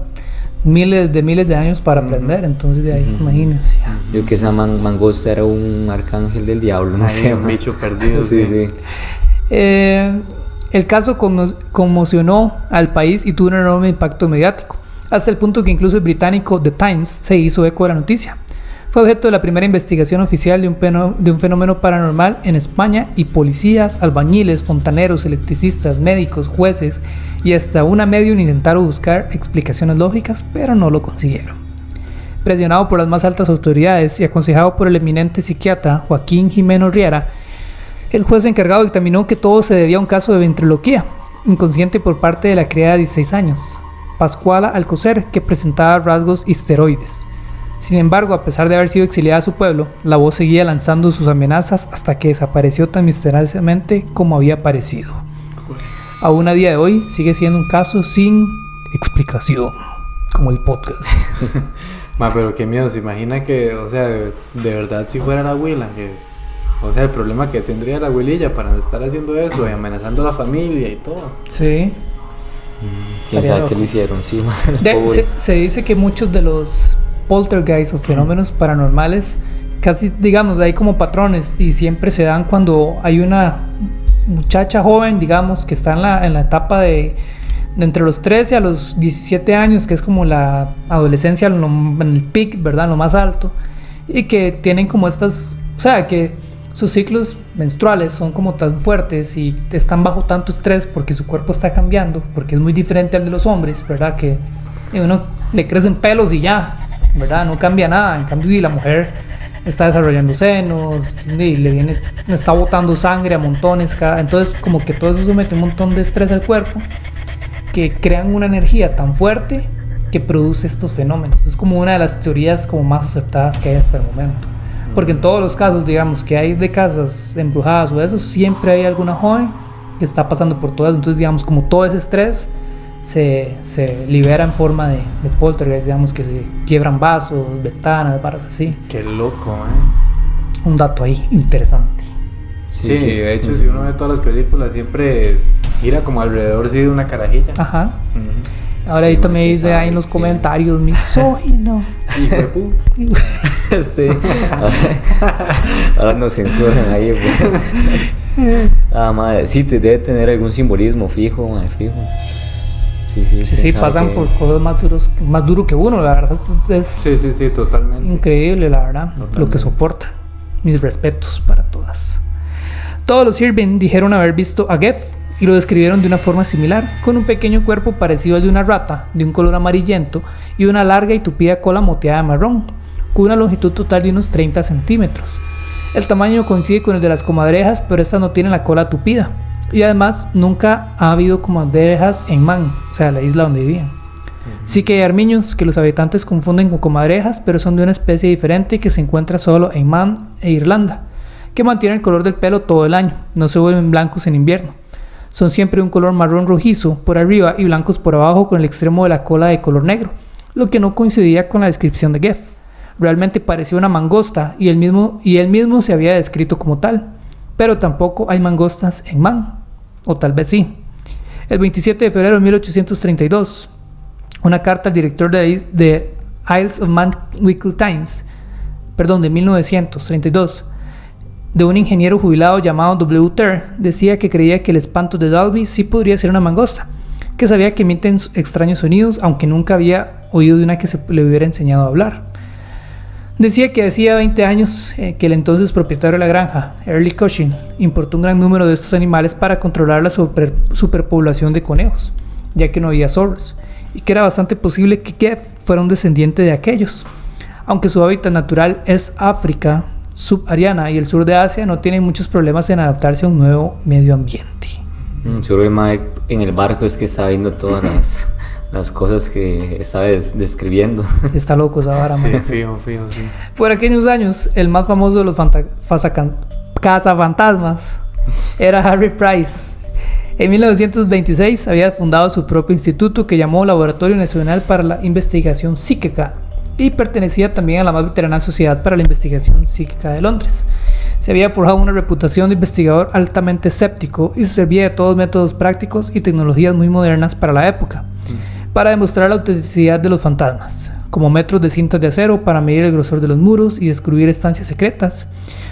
miles de años para aprender, entonces de ahí, imagínense. Yo que esa mangosta era un arcángel del diablo, no Ay, sé. un bicho perdido. Sí. El caso conmocionó al país y tuvo un enorme impacto mediático, hasta el punto que incluso el británico The Times se hizo eco de la noticia. Fue objeto de la primera investigación oficial de un fenómeno paranormal en España, y policías, albañiles, fontaneros, electricistas, médicos, jueces y hasta una medium intentaron buscar explicaciones lógicas, pero no lo consiguieron. Presionado por las más altas autoridades y aconsejado por el eminente psiquiatra Joaquín Jimeno Riera, el juez encargado dictaminó que todo se debía a un caso de ventriloquía inconsciente por parte de la criada de 16 años, Pascuala Alcocer, que presentaba rasgos histeroides. Sin embargo, a pesar de haber sido exiliada a su pueblo, la voz seguía lanzando sus amenazas hasta que desapareció tan misteriosamente como había aparecido. Aún a día de hoy sigue siendo un caso sin explicación, como el podcast. Ma, pero qué miedo, se imagina que, o sea, de verdad si fuera la abuela, que, o sea, el problema que tendría la abuelilla para estar haciendo eso y amenazando a la familia y todo. Sí. ¿Quién Estaría sabe loco. qué le hicieron? Sí, man, Se dice que muchos de los poltergeists o fenómenos paranormales casi, digamos, hay como patrones y siempre se dan cuando hay una muchacha joven, digamos, que está en la etapa de entre los 13 a los 17 años, que es como la adolescencia en el peak, ¿verdad? Lo más alto, y que tienen como estas, o sea, que sus ciclos menstruales son como tan fuertes y están bajo tanto estrés porque su cuerpo está cambiando, porque es muy diferente al de los hombres, ¿verdad? Que a uno le crecen pelos y ya, ¿verdad? No cambia nada. En cambio, y la mujer está desarrollando senos, y le está botando sangre a montones, entonces como que todo eso somete un montón de estrés al cuerpo, que crean una energía tan fuerte que produce estos fenómenos. Es como una de las teorías como más aceptadas que hay hasta el momento. Porque en todos los casos, digamos, que hay de casas embrujadas o eso, siempre hay alguna joven que está pasando por todo eso. Entonces, digamos, como todo ese estrés se libera en forma de poltergeist, digamos, que se quiebran vasos, ventanas, barras así. Qué loco, Un dato ahí interesante. Sí, de hecho, si uno ve todas las películas, siempre gira como alrededor de una carajilla. Ajá. Ahora ahí también dice ahí en los comentarios, misógino. Hijo de puta. Ahora nos censuran ahí. Madre, sí, debe tener algún simbolismo fijo, madre, fijo. Sí, pasan por cosas más duro que uno, la verdad. Sí, totalmente. Increíble, la verdad, totalmente. Lo que soporta. Mis respetos para todas. Todos los Irving dijeron haber visto a Geff y lo describieron de una forma similar, con un pequeño cuerpo parecido al de una rata, de un color amarillento y una larga y tupida cola moteada de marrón, con una longitud total de unos 30 centímetros. El tamaño coincide con el de las comadrejas, pero estas no tienen la cola tupida. Y además, nunca ha habido comadrejas en Man, o sea, la isla donde vivían. Sí que hay armiños que los habitantes confunden con comadrejas, pero son de una especie diferente que se encuentra solo en Man e Irlanda, que mantienen el color del pelo todo el año, no se vuelven blancos en invierno. Son siempre de un color marrón rojizo por arriba y blancos por abajo, con el extremo de la cola de color negro, lo que no coincidía con la descripción de Geff. Realmente parecía una mangosta y él mismo se había descrito como tal, pero tampoco hay mangostas en Man, o tal vez sí. El 27 de febrero de 1832, una carta al director de Isles of Man Weekly Times, de 1932, de un ingeniero jubilado llamado W. Ter, decía que creía que el espanto de Dalby sí podría ser una mangosta, que sabía que emiten extraños sonidos, aunque nunca había oído de una que se le hubiera enseñado a hablar. Decía que hacía 20 años que el entonces propietario de la granja, Early Cushing, importó un gran número de estos animales para controlar la superpoblación de conejos, ya que no había zorros, y que era bastante posible que Geff fuera un descendiente de aquellos. Aunque su hábitat natural es África subsahariana y el sur de Asia, no tienen muchos problemas en adaptarse a un nuevo medio ambiente. Seguro el mae en el barco es que está viendo todas las cosas que está describiendo. Está loco esa vara, sí, fijo, sí. Por aquellos años, el más famoso de los cazafantasmas era Harry Price. En 1926 había fundado su propio instituto que llamó Laboratorio Nacional para la Investigación Psíquica, y pertenecía también a la más veterana Sociedad para la Investigación Psíquica de Londres. Se había forjado una reputación de investigador altamente escéptico y se servía de todos métodos prácticos y tecnologías muy modernas para la época, para demostrar la autenticidad de los fantasmas, como metros de cintas de acero para medir el grosor de los muros y descubrir estancias secretas,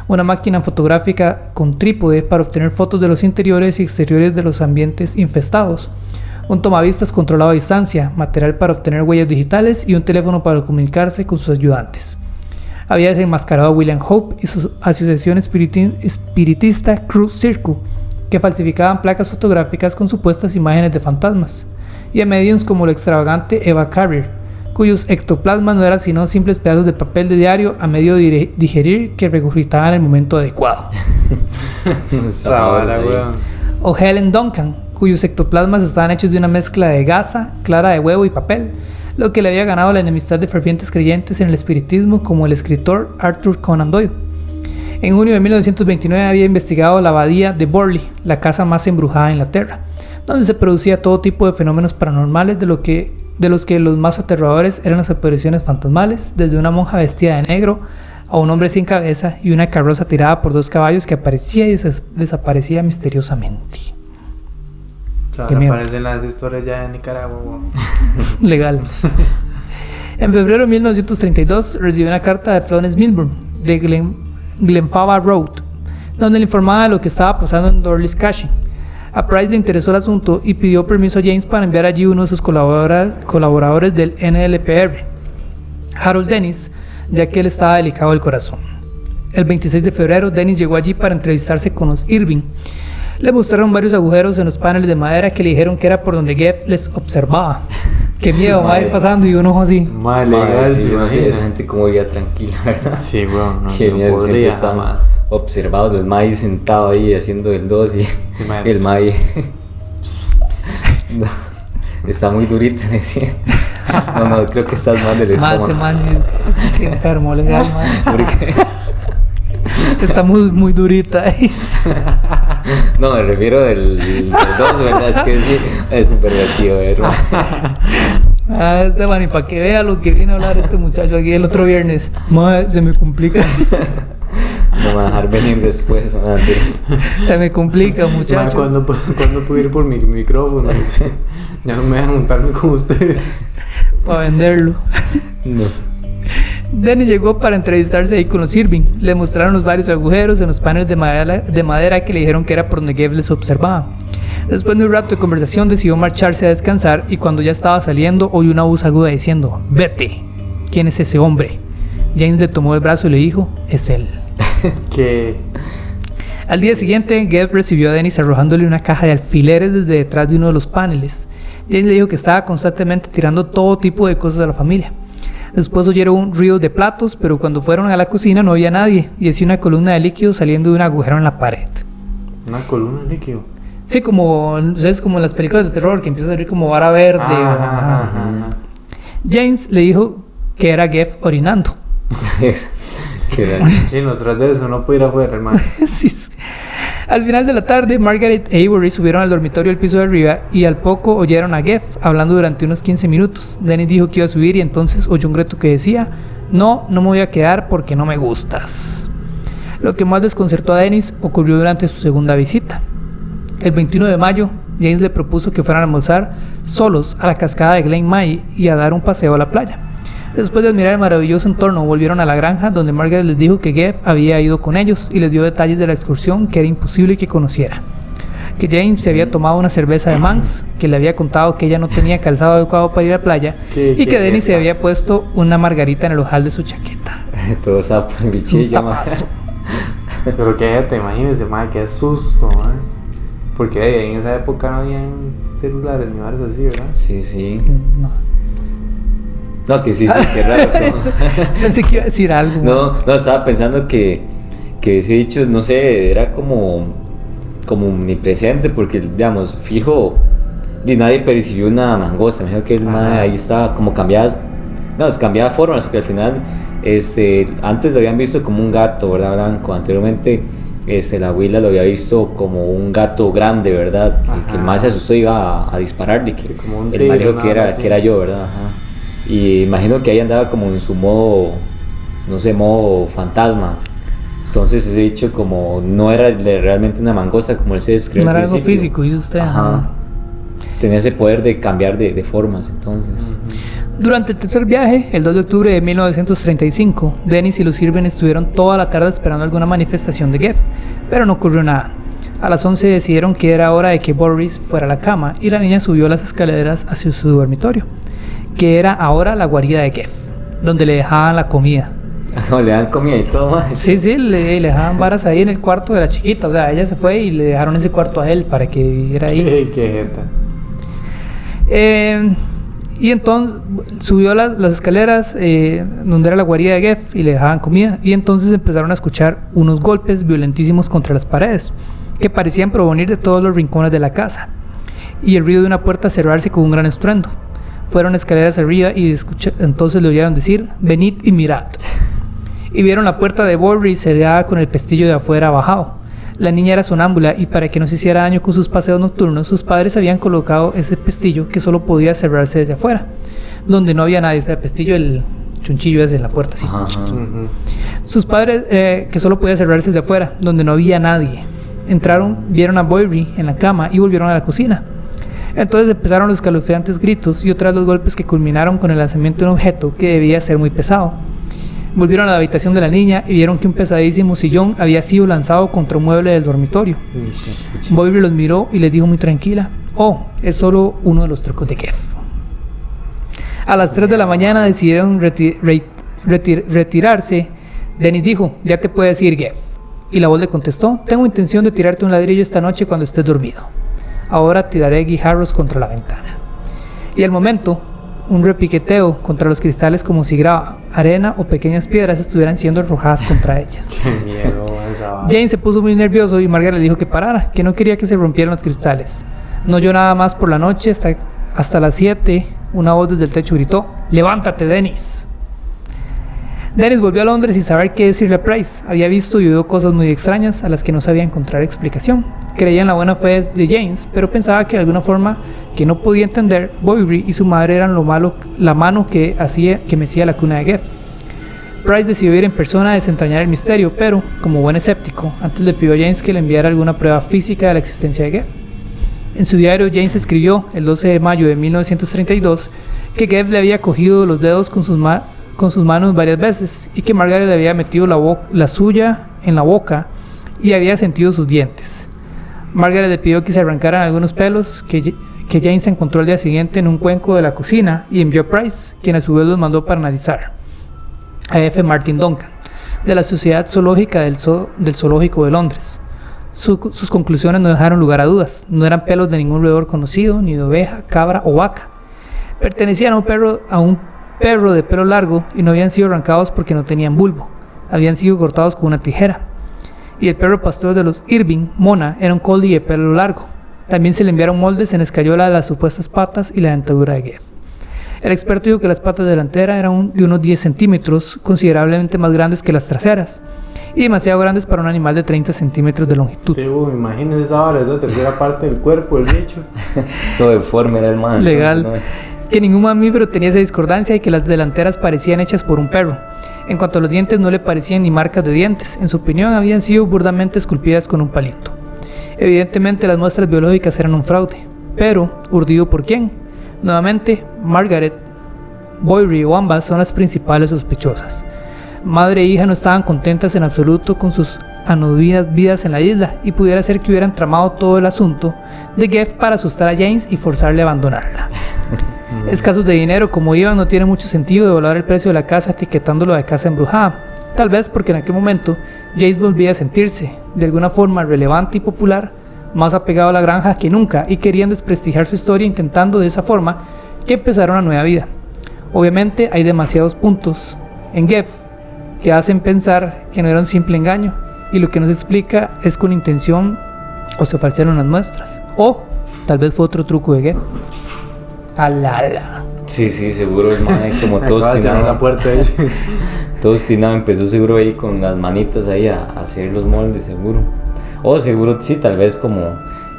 una máquina fotográfica con trípode para obtener fotos de los interiores y exteriores de los ambientes infestados, un tomavistas controlado a distancia, material para obtener huellas digitales y un teléfono para comunicarse con sus ayudantes. Había desenmascarado a William Hope y su asociación espiritista Cruise Circle, que falsificaban placas fotográficas con supuestas imágenes de fantasmas, y a mediums como la extravagante Eva Carrier, cuyos ectoplasmas no eran sino simples pedazos de papel de diario a medio de digerir que regurgitaban en el momento adecuado. O Helen Duncan, cuyos ectoplasmas estaban hechos de una mezcla de gasa, clara de huevo y papel, lo que le había ganado la enemistad de fervientes creyentes en el espiritismo como el escritor Arthur Conan Doyle. En junio de 1929 había investigado la abadía de Borley, la casa más embrujada de Inglaterra, donde se producía todo tipo de fenómenos paranormales, de los que los más aterradores eran las apariciones fantasmales, desde una monja vestida de negro a un hombre sin cabeza y una carroza tirada por 2 caballos que aparecía y desaparecía misteriosamente. Ahora aparecen las historias ya en Nicaragua. Legal. En febrero de 1932 recibió una carta de Florence Milburn de Glenfava Road, donde le informaba de lo que estaba pasando en Dorley's Cashing. A Price le interesó el asunto y pidió permiso a James para enviar allí uno de sus colaboradores del NLPR, Harold Dennis, ya que él estaba delicado del corazón. El 26 de febrero, Dennis llegó allí para entrevistarse con los Irving. Le mostraron varios agujeros en los paneles de madera que le dijeron que era por donde Geff les observaba. Qué miedo, Ma, mae, pasando y uno así. Más Ma, legal, sí, ¿se yo no sé, imagina? esa gente como vivía tranquila, ¿verdad? Sí, weón, no, Qué no miedo, siempre podría están jamás. observados, el Mae sentado ahí haciendo el 2 y Mae, el Mae no, está muy durita, decía. No, creo que estás mal del Mate, estómago. man, qué enfermo, legal, man. Porque- Está muy, muy durita. No, me refiero del 2, ¿verdad? Es que sí, es súper divertido, ¿verdad? Esteban, y para que vea lo que viene a hablar este muchacho aquí el otro viernes. Madre, se me complica. No me va a dejar venir después, man. Se me complica, Mae, muchachos. ¿cuándo puedo ir por mi micrófono? Ya no me dejan juntarme con ustedes. Para venderlo. No. Danny llegó para entrevistarse ahí con los Irving. Le mostraron los varios agujeros en los paneles de madera que le dijeron que era por donde Gabe les observaba. Después de un rato de conversación decidió marcharse a descansar y cuando ya estaba saliendo oyó una voz aguda diciendo: «Vete, ¿quién es ese hombre?». James le tomó el brazo y le dijo: «Es él». Que... Al día siguiente, Gabe recibió a Dennis arrojándole una caja de alfileres desde detrás de uno de los paneles. James le dijo que estaba constantemente tirando todo tipo de cosas a la familia. Después oyeron un ruido de platos, pero cuando fueron a la cocina no había nadie y decía una columna de líquido saliendo de un agujero en la pared. Una columna de líquido. Sí, como, ¿sabes? Como en las películas de terror, que empieza a salir como vara verde. Ajá. James le dijo que era Gabe orinando. Qué Chino, tras de eso no puedo ir afuera, hermano. Sí. Al final de la tarde, Margaret e Avery subieron al dormitorio al piso de arriba y al poco oyeron a Gabe hablando durante unos 15 minutos. Dennis dijo que iba a subir y entonces oyó un grito que decía: no me voy a quedar porque no me gustas. Lo que más desconcertó a Dennis ocurrió durante su segunda visita. El 21 de mayo, James le propuso que fueran a almorzar solos a la cascada de Glen May y a dar un paseo a la playa. Después de admirar el maravilloso entorno, volvieron a la granja donde Margaret les dijo que Gabe había ido con ellos y les dio detalles de la excursión que era imposible que conociera. Que James se había tomado una cerveza de Manx, que le había contado que ella no tenía calzado adecuado para ir a la playa y que Dennis se había puesto una margarita en el ojal de su chaqueta. Todo sapo, Un bichilla, man. zapazo. Pero que te imagínense, madre, qué susto, madre. Porque en esa época no habían celulares ni varas así, ¿verdad? Sí. No. No, que sí, qué raro. ¿No? Pensé que iba a decir algo. No, estaba pensando que ese dicho, no sé, era como omnipresente, porque, digamos, fijo, y nadie percibió una mangosta. Me dijo que el mae ahí estaba como cambiaba formas, porque al final, antes lo habían visto como un gato, ¿verdad? Blanco. Anteriormente, la abuela lo había visto como un gato grande, ¿verdad? Que el mae se asustó y iba a dispararle, que Sí, como un el mae dijo tigre, que era yo, ¿verdad? Ajá. Y imagino que ahí andaba como en su modo, no sé, modo fantasma. Entonces ese dicho como no era realmente una mangosta como él se describe. No al era algo principio. físico, dice usted. Ajá. Tenía ese poder de cambiar de formas, entonces. Durante el tercer viaje, el 2 de octubre de 1935, Dennis y los Irving estuvieron toda la tarde esperando alguna manifestación de Gabe, pero no ocurrió nada. A las 11 decidieron que era hora de que Boris fuera a la cama y la niña subió las escaleras hacia su dormitorio, que era ahora la guarida de Gabe, donde le dejaban la comida. No, le dan comida y todo más. Sí, le dejaban varas ahí en el cuarto de la chiquita, o sea, ella se fue y le dejaron ese cuarto a él para que viviera ahí. Qué jeta. Y entonces subió las escaleras donde era la guarida de Gabe y le dejaban comida. Y entonces empezaron a escuchar unos golpes violentísimos contra las paredes, que parecían provenir de todos los rincones de la casa, y el ruido de una puerta cerrarse con un gran estruendo. Fueron escaleras arriba y entonces le oyeron decir: venid y mirad. Y vieron la puerta de Boris cerrada con el pestillo de afuera bajado. La niña era sonámbula y para que no se hiciera daño con sus paseos nocturnos, sus padres habían colocado ese pestillo que solo podía cerrarse desde afuera, donde no había nadie. O sea, el pestillo, el chunchillo es en la puerta, así. Ajá. Sus padres, que solo podía cerrarse desde afuera, donde no había nadie. Entraron, vieron a Boyrie en la cama y volvieron a la cocina. Entonces empezaron los escalofriantes gritos y otras los golpes que culminaron con el lanzamiento de un objeto que debía ser muy pesado. Volvieron a la habitación de la niña y vieron que un pesadísimo sillón había sido lanzado contra un mueble del dormitorio. Boyrie los miró y les dijo muy tranquila: oh, es solo uno de los trucos de Gabe. A las 3 de la mañana decidieron retirarse. Dennis dijo: ya te puedes ir, Gabe. Y la voz le contestó: tengo intención de tirarte un ladrillo esta noche cuando estés dormido. Ahora tiraré guijarros contra la ventana. Y al momento, un repiqueteo contra los cristales como si grava, arena o pequeñas piedras estuvieran siendo arrojadas contra ellas. Qué miedo esa vara. Jane se puso muy nervioso y Margaret le dijo que parara, que no quería que se rompieran los cristales. No oyó nada más por la noche hasta las 7. Una voz desde el techo gritó: «¡Levántate, Dennis!». Dennis volvió a Londres sin saber qué decirle a Price. Había visto y oído cosas muy extrañas a las que no sabía encontrar explicación. Creía en la buena fe de James, pero pensaba que de alguna forma que no podía entender, Bowery y su madre eran la mano que mecía la cuna de Geth. Price decidió ir en persona a desentrañar el misterio, pero, como buen escéptico, antes le pidió a James que le enviara alguna prueba física de la existencia de Geth. En su diario, James escribió, el 12 de mayo de 1932, que Geth le había cogido los dedos con sus manos varias veces y que Margaret le había metido la suya en la boca y había sentido sus dientes. Margaret le pidió que se arrancaran algunos pelos que James encontró al día siguiente en un cuenco de la cocina y envió a Price, quien a su vez los mandó para analizar, a F. Martin Duncan, de la Sociedad Zoológica del Zoológico de Londres. Sus conclusiones no dejaron lugar a dudas. No eran pelos de ningún roedor conocido, ni de oveja, cabra o vaca. Pertenecían a un perro de pelo largo y no habían sido arrancados porque no tenían bulbo. Habían sido cortados con una tijera. Y el perro pastor de los Irving, Mona, era un collie de pelo largo. También se le enviaron moldes en escayola de las supuestas patas y la dentadura de Geth. El experto dijo que las patas delanteras eran de unos 10 centímetros, considerablemente más grandes que las traseras, y demasiado grandes para un animal de 30 centímetros de longitud. Sí, imagínense esa vara, es la tercera parte del cuerpo del bicho. Todo deforme era el man. Legal. Entonces, Que ningún mamífero tenía esa discordancia y que las delanteras parecían hechas por un perro. En cuanto a los dientes, no le parecían ni marcas de dientes. En su opinión, habían sido burdamente esculpidas con un palito. Evidentemente, las muestras biológicas eran un fraude. Pero, ¿urdido por quién? Nuevamente, Margaret, Bowery o ambas son las principales sospechosas. Madre e hija no estaban contentas en absoluto con sus anodinas vidas en la isla y pudiera ser que hubieran tramado todo el asunto de Geth para asustar a James y forzarle a abandonarla. Escasos de dinero como iban, no tiene mucho sentido devaluar el precio de la casa etiquetándolo de casa embrujada, tal vez porque en aquel momento James volvía a sentirse, de alguna forma relevante y popular, más apegado a la granja que nunca y querían desprestigiar su historia intentando de esa forma que empezara una nueva vida. Obviamente hay demasiados puntos en Geth que hacen pensar que no era un simple engaño y lo que nos explica es con intención o se falsearon las muestras o tal vez fue otro truco de Geth. Alala. sí, seguro el man como todo Acaba de cerrar la obstinado. puerta ahí. Todo obstinado, empezó seguro ahí con las manitas ahí a hacer los moldes, seguro. O seguro sí, tal vez como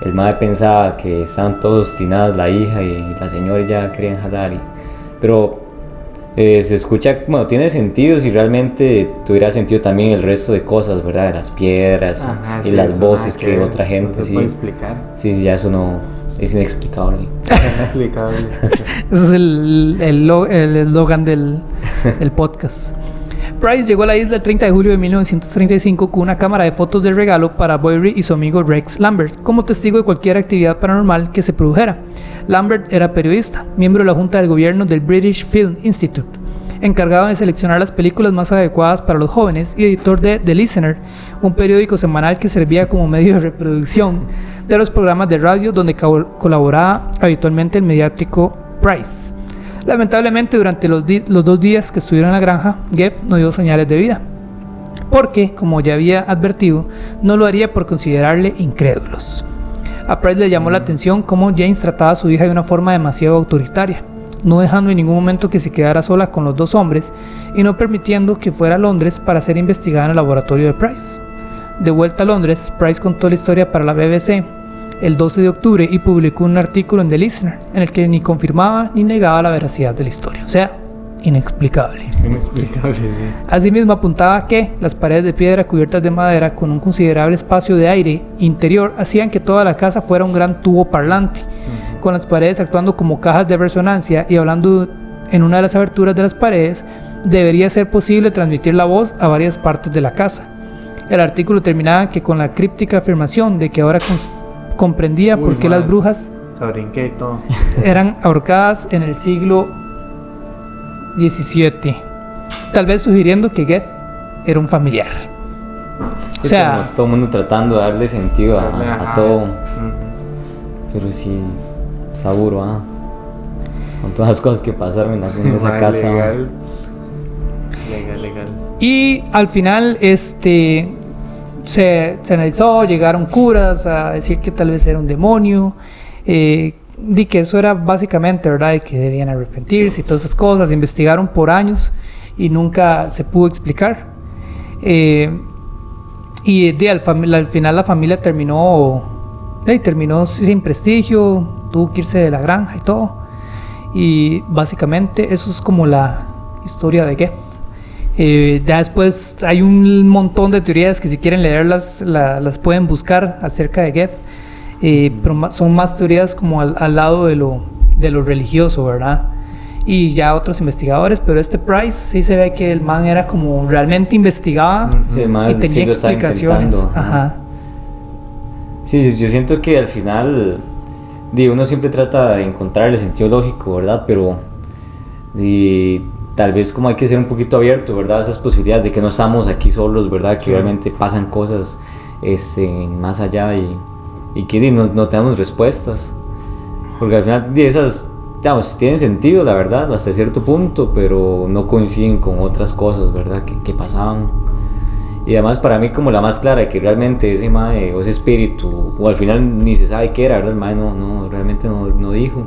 el man pensaba que estaban todos obstinados, la hija y la señora ya querían jalar. Pero se escucha, bueno, tiene sentido si realmente tuviera sentido también el resto de cosas, ¿verdad? De las piedras Ajá, y sí, las eso voces nada que ver, otra gente no se sí. puede explicar. Sí, ya eso no es inexplicable. Inexplicable. Ese es el eslogan del podcast. Price llegó a la isla el 30 de julio de 1935 con una cámara de fotos de regalo para Bowery y su amigo Rex Lambert, como testigo de cualquier actividad paranormal que se produjera. Lambert era periodista, miembro de la junta del gobierno del British Film Institute, encargado de seleccionar las películas más adecuadas para los jóvenes y editor de The Listener, un periódico semanal que servía como medio de reproducción de los programas de radio donde colaboraba habitualmente el mediático Price. Lamentablemente, durante los 2 días que estuvieron en la granja, Geth no dio señales de vida, porque, como ya había advertido, no lo haría por considerarle incrédulos. A Price le llamó la atención cómo James trataba a su hija de una forma demasiado autoritaria, no dejando en ningún momento que se quedara sola con los 2 hombres y no permitiendo que fuera a Londres para ser investigada en el laboratorio de Price. De vuelta a Londres, Price contó la historia para la BBC el 12 de octubre y publicó un artículo en The Listener en el que ni confirmaba ni negaba la veracidad de la historia, o sea, inexplicable. Inexplicable, sí. Asimismo apuntaba que las paredes de piedra cubiertas de madera con un considerable espacio de aire interior hacían que toda la casa fuera un gran tubo parlante, con las paredes actuando como cajas de resonancia y hablando en una de las aberturas de las paredes, debería ser posible transmitir la voz a varias partes de la casa. El artículo terminaba con la críptica afirmación de que ahora comprendía por qué las brujas Se brinqué y todo. eran ahorcadas en el siglo XVII, tal vez sugiriendo que Geth era un familiar. O Sí, sea, como todo el mundo tratando de darle sentido a todo. Ujú. Pero sí, está duro, con todas las cosas que pasaron en esa casa. Legal. Y al final se analizó, llegaron curas a decir que tal vez era un demonio, di que eso era básicamente, ¿verdad? Y que debían arrepentirse y todas esas cosas. Investigaron por años y nunca se pudo explicar. Y al final la familia terminó sin prestigio, tuvo que irse de la granja y todo. Y básicamente eso es como la historia de Geff. Ya después hay un montón de teorías que si quieren leerlas las pueden buscar acerca de Geff, pero son más teorías como al lado de lo religioso, ¿verdad? Y ya otros investigadores, pero Price sí se ve que el man era como realmente investigaba, sí, el man y tenía explicaciones. Ajá. Sí, yo siento que al final uno siempre trata de encontrar el sentido lógico, ¿verdad? Pero tal vez como hay que ser un poquito abierto, ¿verdad? Esas posibilidades de que no estamos aquí solos, ¿verdad? Que realmente pasan cosas más allá y que no tenemos respuestas. Porque al final esas, digamos, tienen sentido, la verdad, hasta cierto punto, pero no coinciden con otras cosas, ¿verdad? Que pasaban. Y además para mí como la más clara, que realmente ese mae o ese espíritu, o al final ni se sabe qué era, ¿verdad? El mae realmente no dijo.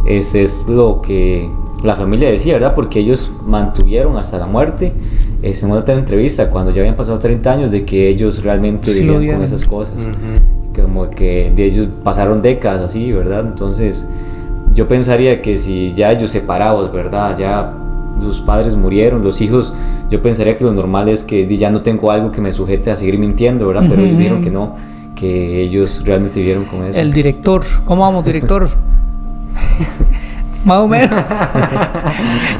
Es lo que la familia decía, ¿verdad? Porque ellos mantuvieron hasta la muerte, en otra entrevista, cuando ya habían pasado 30 años, de que ellos realmente vivían con esas cosas. Como que de ellos pasaron décadas así, ¿verdad? Entonces yo pensaría que si ya ellos separados, ¿verdad? Ya sus padres murieron, los hijos, yo pensaría que lo normal es que ya no tengo algo que me sujete a seguir mintiendo, ¿verdad? Pero ellos dijeron que no, que ellos realmente vivieron con eso. El director, ¿cómo vamos, director? Más o menos.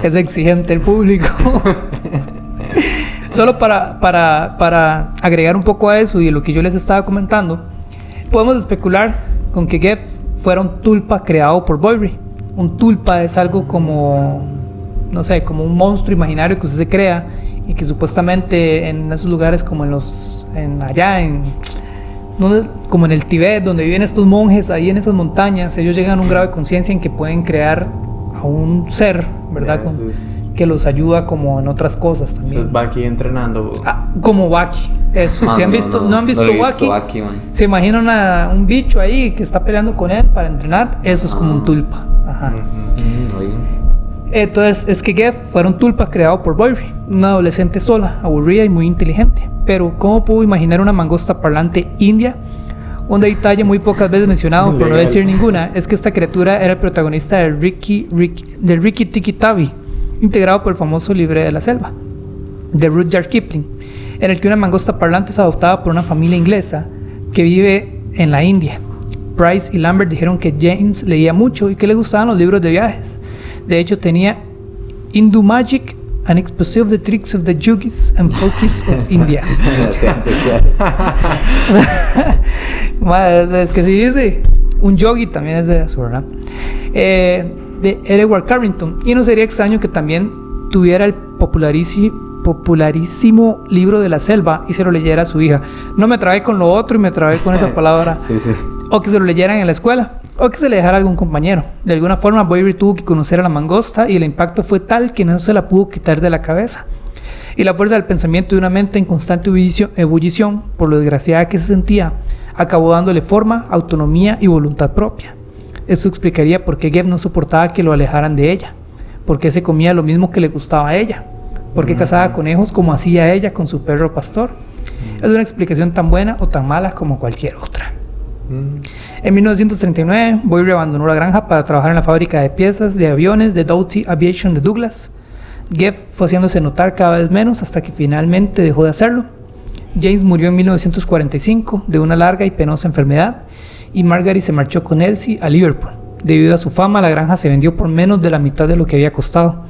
Es exigente el público. Solo para agregar un poco a eso y lo que yo les estaba comentando, podemos especular con que Geff fuera un tulpa creado por Bowery. Un tulpa es algo como, no sé, como un monstruo imaginario que usted se crea y que supuestamente en esos lugares como como en el Tíbet, donde viven estos monjes ahí en esas montañas, ellos llegan a un grado de conciencia en que pueden crear a un ser, ¿verdad? Que los ayuda como en otras cosas también. Es Baki entrenando. Como Baki, eso. Si han visto, no han visto Baki, se imaginan un bicho ahí que está peleando con él para entrenar, eso es como un tulpa. Ajá. Entonces es que Geff fuera un tulpa creado por Bowery, una adolescente sola, aburrida y muy inteligente. Pero ¿cómo pudo imaginar una mangosta parlante india? Un detalle muy pocas veces mencionado, por no decir ninguna, es que esta criatura era el protagonista del Rikki Tikki Tavi, integrado por el famoso libro de la selva, de Rudyard Kipling, en el que una mangosta parlante es adoptada por una familia inglesa que vive en la India. Price y Lambert dijeron que James leía mucho y que le gustaban los libros de viajes. De hecho, tenía Hindu Magic, an exposé of the tricks of the yogis and folkies of India. Es que sí dice, un yogi también es de eso, ¿verdad? De Edward Carrington. Y no sería extraño que también tuviera el popularísimo libro de la selva y se lo leyera a su hija. No me trabé con lo otro y me trabé con esa palabra. Sí. O que se lo leyeran en la escuela, o que se le dejara a algún compañero. De alguna forma Bowery tuvo que conocer a la mangosta y el impacto fue tal que no se la pudo quitar de la cabeza. Y la fuerza del pensamiento de una mente en constante ebullición, por lo desgraciada que se sentía, acabó dándole forma, autonomía y voluntad propia. Esto explicaría por qué Geff no soportaba que lo alejaran de ella, por qué se comía lo mismo que le gustaba a ella, por qué cazaba conejos como hacía ella con su perro pastor. Es una explicación tan buena o tan mala como cualquier otra. En 1939, Bowery abandonó la granja para trabajar en la fábrica de piezas de aviones de Doughty Aviation de Douglas. Geff fue haciéndose notar cada vez menos hasta que finalmente dejó de hacerlo. James murió en 1945 de una larga y penosa enfermedad y Margaret se marchó con Elsie a Liverpool. Debido a su fama, la granja se vendió por menos de la mitad de lo que había costado.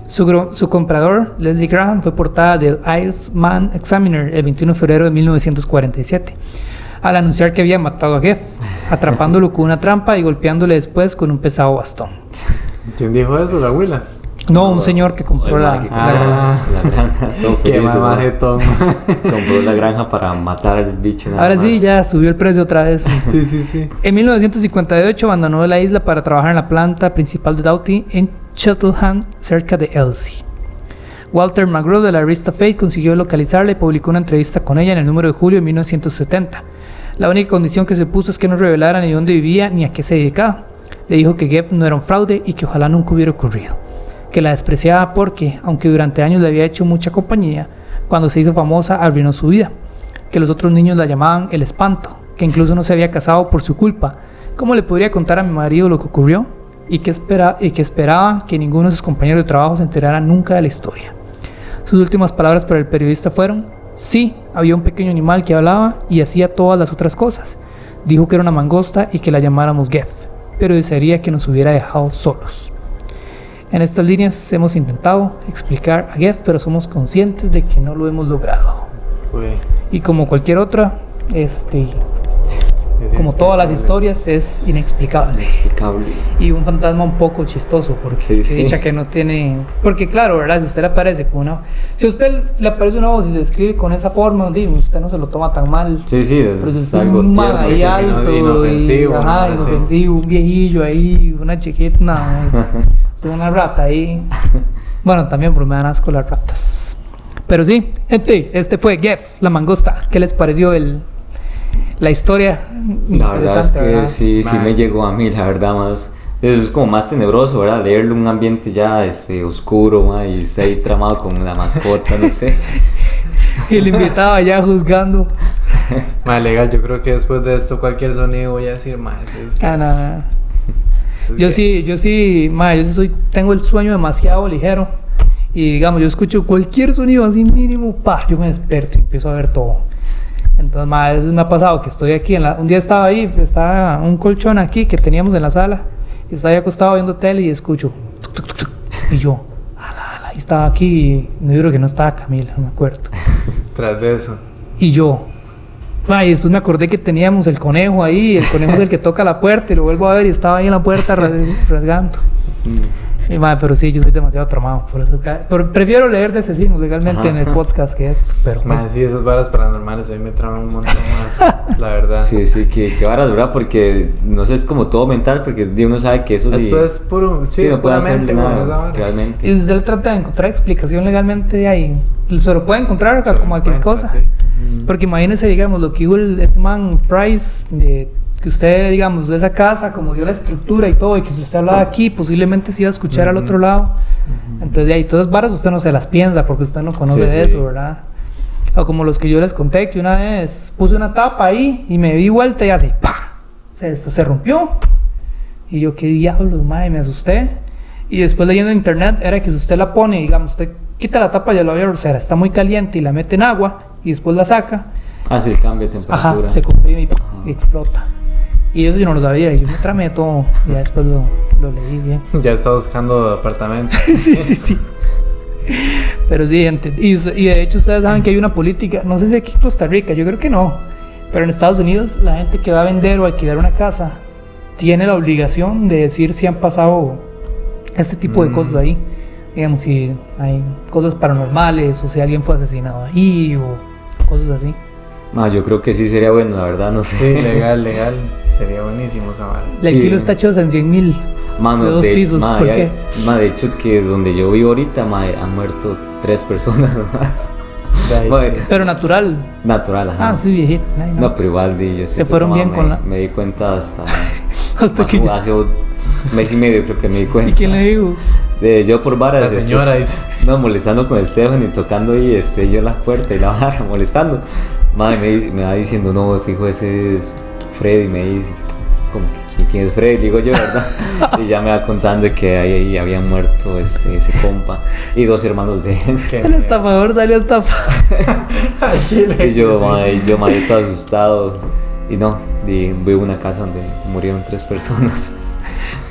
Su comprador, Leslie Graham, fue portada del Isles Man Examiner el 21 de febrero de 1947. Al anunciar que había matado a Geff, atrapándolo con una trampa y golpeándole después con un pesado bastón. ¿Quién dijo eso? ¿La abuela? No, un señor que compró la granja. Todo Qué feliz, mamarretón. compró la granja para matar al bicho. Nada Ahora más. sí, ya subió el precio otra vez. Sí. En 1958 abandonó la isla para trabajar en la planta principal de Doughty en Cheltenham, cerca de Elsie. Walter McGraw de la revista Fate consiguió localizarla y publicó una entrevista con ella en el número de julio de 1970. La única condición que se puso es que no revelara ni dónde vivía ni a qué se dedicaba. Le dijo que Geffen no era un fraude y que ojalá nunca hubiera ocurrido. Que la despreciaba porque, aunque durante años le había hecho mucha compañía, cuando se hizo famosa arruinó su vida. Que los otros niños la llamaban el espanto, que incluso no se había casado por su culpa. ¿Cómo le podría contar a mi marido lo que ocurrió? Y que esperaba que ninguno de sus compañeros de trabajo se enterara nunca de la historia. Sus últimas palabras para el periodista fueron: sí, había un pequeño animal que hablaba y hacía todas las otras cosas. Dijo que era una mangosta y que la llamáramos Geff, pero desearía que nos hubiera dejado solos. En estas líneas hemos intentado explicar a Geff, pero somos conscientes de que no lo hemos logrado. Uy, Y como cualquier otra, como todas las historias, es inexplicable. Inexplicable. Y un fantasma un poco chistoso, porque Sí, que sí. dicha que no tiene... Porque claro, ¿verdad? Si usted le aparece como una... Si a usted le aparece una voz y se escribe con esa forma, usted no se lo toma tan mal. Sí, Pero si es es algo un man tierno. ahí Sí, alto, inofensivo, y, ajá, ¿no? Sí. inofensivo, un viejillo ahí, una chiquita, no, usted una rata ahí. Bueno, también porque me dan asco las ratas. Pero sí, gente, este fue Geff, la mangosta. ¿Qué les pareció la historia? La verdad es Interesante, que ¿verdad? sí me Más. llegó a mí, la verdad, más. Eso es como más tenebroso, ¿verdad? Leerlo en un ambiente ya oscuro, ma, y está ahí tramado con la mascota, no sé. Y el invitado allá juzgando. más legal, yo creo que después de esto cualquier sonido voy a decir más. Es que, Ah, no. es que- Yo sí, tengo el sueño demasiado ligero. Y digamos, yo escucho cualquier sonido así mínimo, yo me despierto y empiezo a ver todo. Entonces, a veces me ha pasado que estoy aquí, un día estaba ahí, estaba un colchón aquí que teníamos en la sala, y estaba ahí acostado viendo tele y escucho, tuc, tuc, tuc, tuc, y yo, ala, y estaba aquí, y me digo que no estaba Camila, no me acuerdo. Tras de eso. Y yo, y después me acordé que teníamos el conejo ahí, el conejo es el que toca la puerta, y lo vuelvo a ver y estaba ahí en la puerta rasgando. Y, pero sí, yo soy demasiado traumado, por eso pero prefiero leer de asesinos legalmente en el podcast que esto, pero... Más sí, esas varas paranormales a mí me traman un montón más, la verdad. Sí, que varas, ¿verdad? Porque no sé, es como todo mental, porque uno sabe que eso sí. Después puro, sí, no puede hacer puramente con esa nada, vara. realmente. Y usted trata de encontrar explicación legalmente ahí, se lo puede encontrar Se lo como cualquier encuentra, cosa. sí. Porque imagínese, digamos, lo que hubo ese man Price, que usted, digamos, de esa casa, como dio la estructura y todo, y que si usted hablaba aquí, posiblemente se iba a escuchar al otro lado. Entonces, de ahí, todas esas varas usted no se las piensa porque usted no conoce Sí, de sí. eso, ¿verdad? O como los que yo les conté, que una vez puse una tapa ahí y me di vuelta y así, ¡pa! Después se rompió. Y yo, ¿qué diablos, madre? Me asusté. Y después leyendo en internet, era que si usted la pone, digamos, usted quita la tapa y la olla rosera, está muy caliente y la mete en agua y después la saca, Hace el cambio de temperatura. ajá, se comprime y explota. Y eso yo no lo sabía, y yo me tramé todo, y ya después lo leí bien. Ya está buscando apartamento. sí. Pero sí, gente, y de hecho ustedes saben que hay una política, no sé si aquí en Costa Rica, yo creo que no, pero en Estados Unidos la gente que va a vender o alquilar una casa tiene la obligación de decir si han pasado este tipo de cosas ahí. Digamos, si hay cosas paranormales o si alguien fue asesinado ahí o cosas así. Ma, yo creo que sí sería bueno, la verdad, no sé. Sí, legal. Sería buenísimo esa vara. El Sí. kilo está hecho en 100,000 Mano, de 2 pisos, ma, ¿por ya- qué? ma, de hecho que donde yo vivo ahorita, ma, han muerto 3 personas, ma. Ahí Ma, sí. Pero natural. natural, ajá. Ah, sí, viejito. Ay, no. No, pero igual yo Se fueron bien con la- Me di cuenta hasta Hasta más que o- ya- hace un mes y medio creo que me di cuenta. ¿Y quién le digo? Yo por varas. La señora dice. No, molestando con Esteban y tocando ahí yo en la puerta y la vara, molestando. Madre me va diciendo, no, fijo, ese es Freddy, me dice. Como que ¿quién es Freddy? Digo yo, ¿verdad? Y ya me va contando que ahí habían muerto ese compa y 2 hermanos de él. ¿Qué? El estafador salió a estafar. Al chile, Y yo, sí. madre, todo asustado. Y no, vivo en una casa donde murieron 3 personas.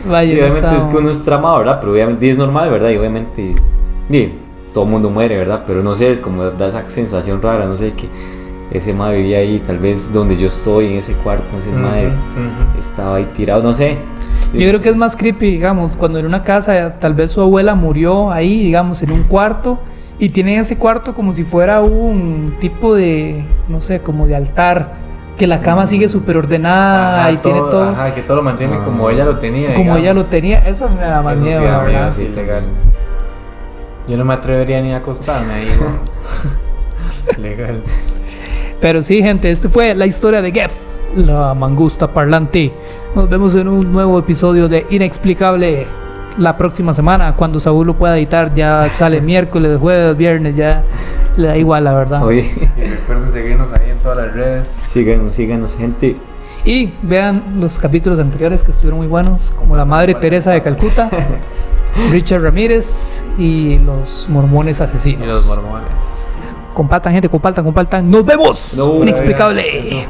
Vaya, Y no obviamente estaba- es que uno es tramado, ¿verdad? Pero obviamente es normal, ¿verdad? Y obviamente todo el mundo muere, ¿verdad? Pero no sé, es como da esa sensación rara, no sé, que ese madre vivía ahí, tal vez donde yo estoy, en ese cuarto, no sé, el madre estaba ahí tirado, no sé. Yo creo que es más creepy, digamos, cuando en una casa tal vez su abuela murió ahí, digamos, en un cuarto, y tiene ese cuarto como si fuera un tipo de, no sé, como de altar, que la cama sigue súper ordenada. Ajá, y tiene todo. Ajá, que todo lo mantiene como ella lo tenía. Como digamos. ella lo tenía, eso me da más Eso miedo, sí da la miedo, verdad. sí, legal. Yo no me atrevería ni a acostarme ahí, weón. Legal. Pero sí, gente, este fue la historia de Gef, la mangusta parlante. Nos vemos en un nuevo episodio de Inexplicable la próxima semana, cuando Saúl lo pueda editar. Ya sale miércoles, jueves, viernes, ya le da igual, la verdad. Oye, Y recuerden seguirnos ahí en todas las redes. síganos, gente. Y vean los capítulos anteriores que estuvieron muy buenos, como la Madre Teresa de Calcuta, Richard Ramírez y los mormones asesinos. Y los mormones. Compartan, gente, compartan. Nos vemos. No, Inexplicable.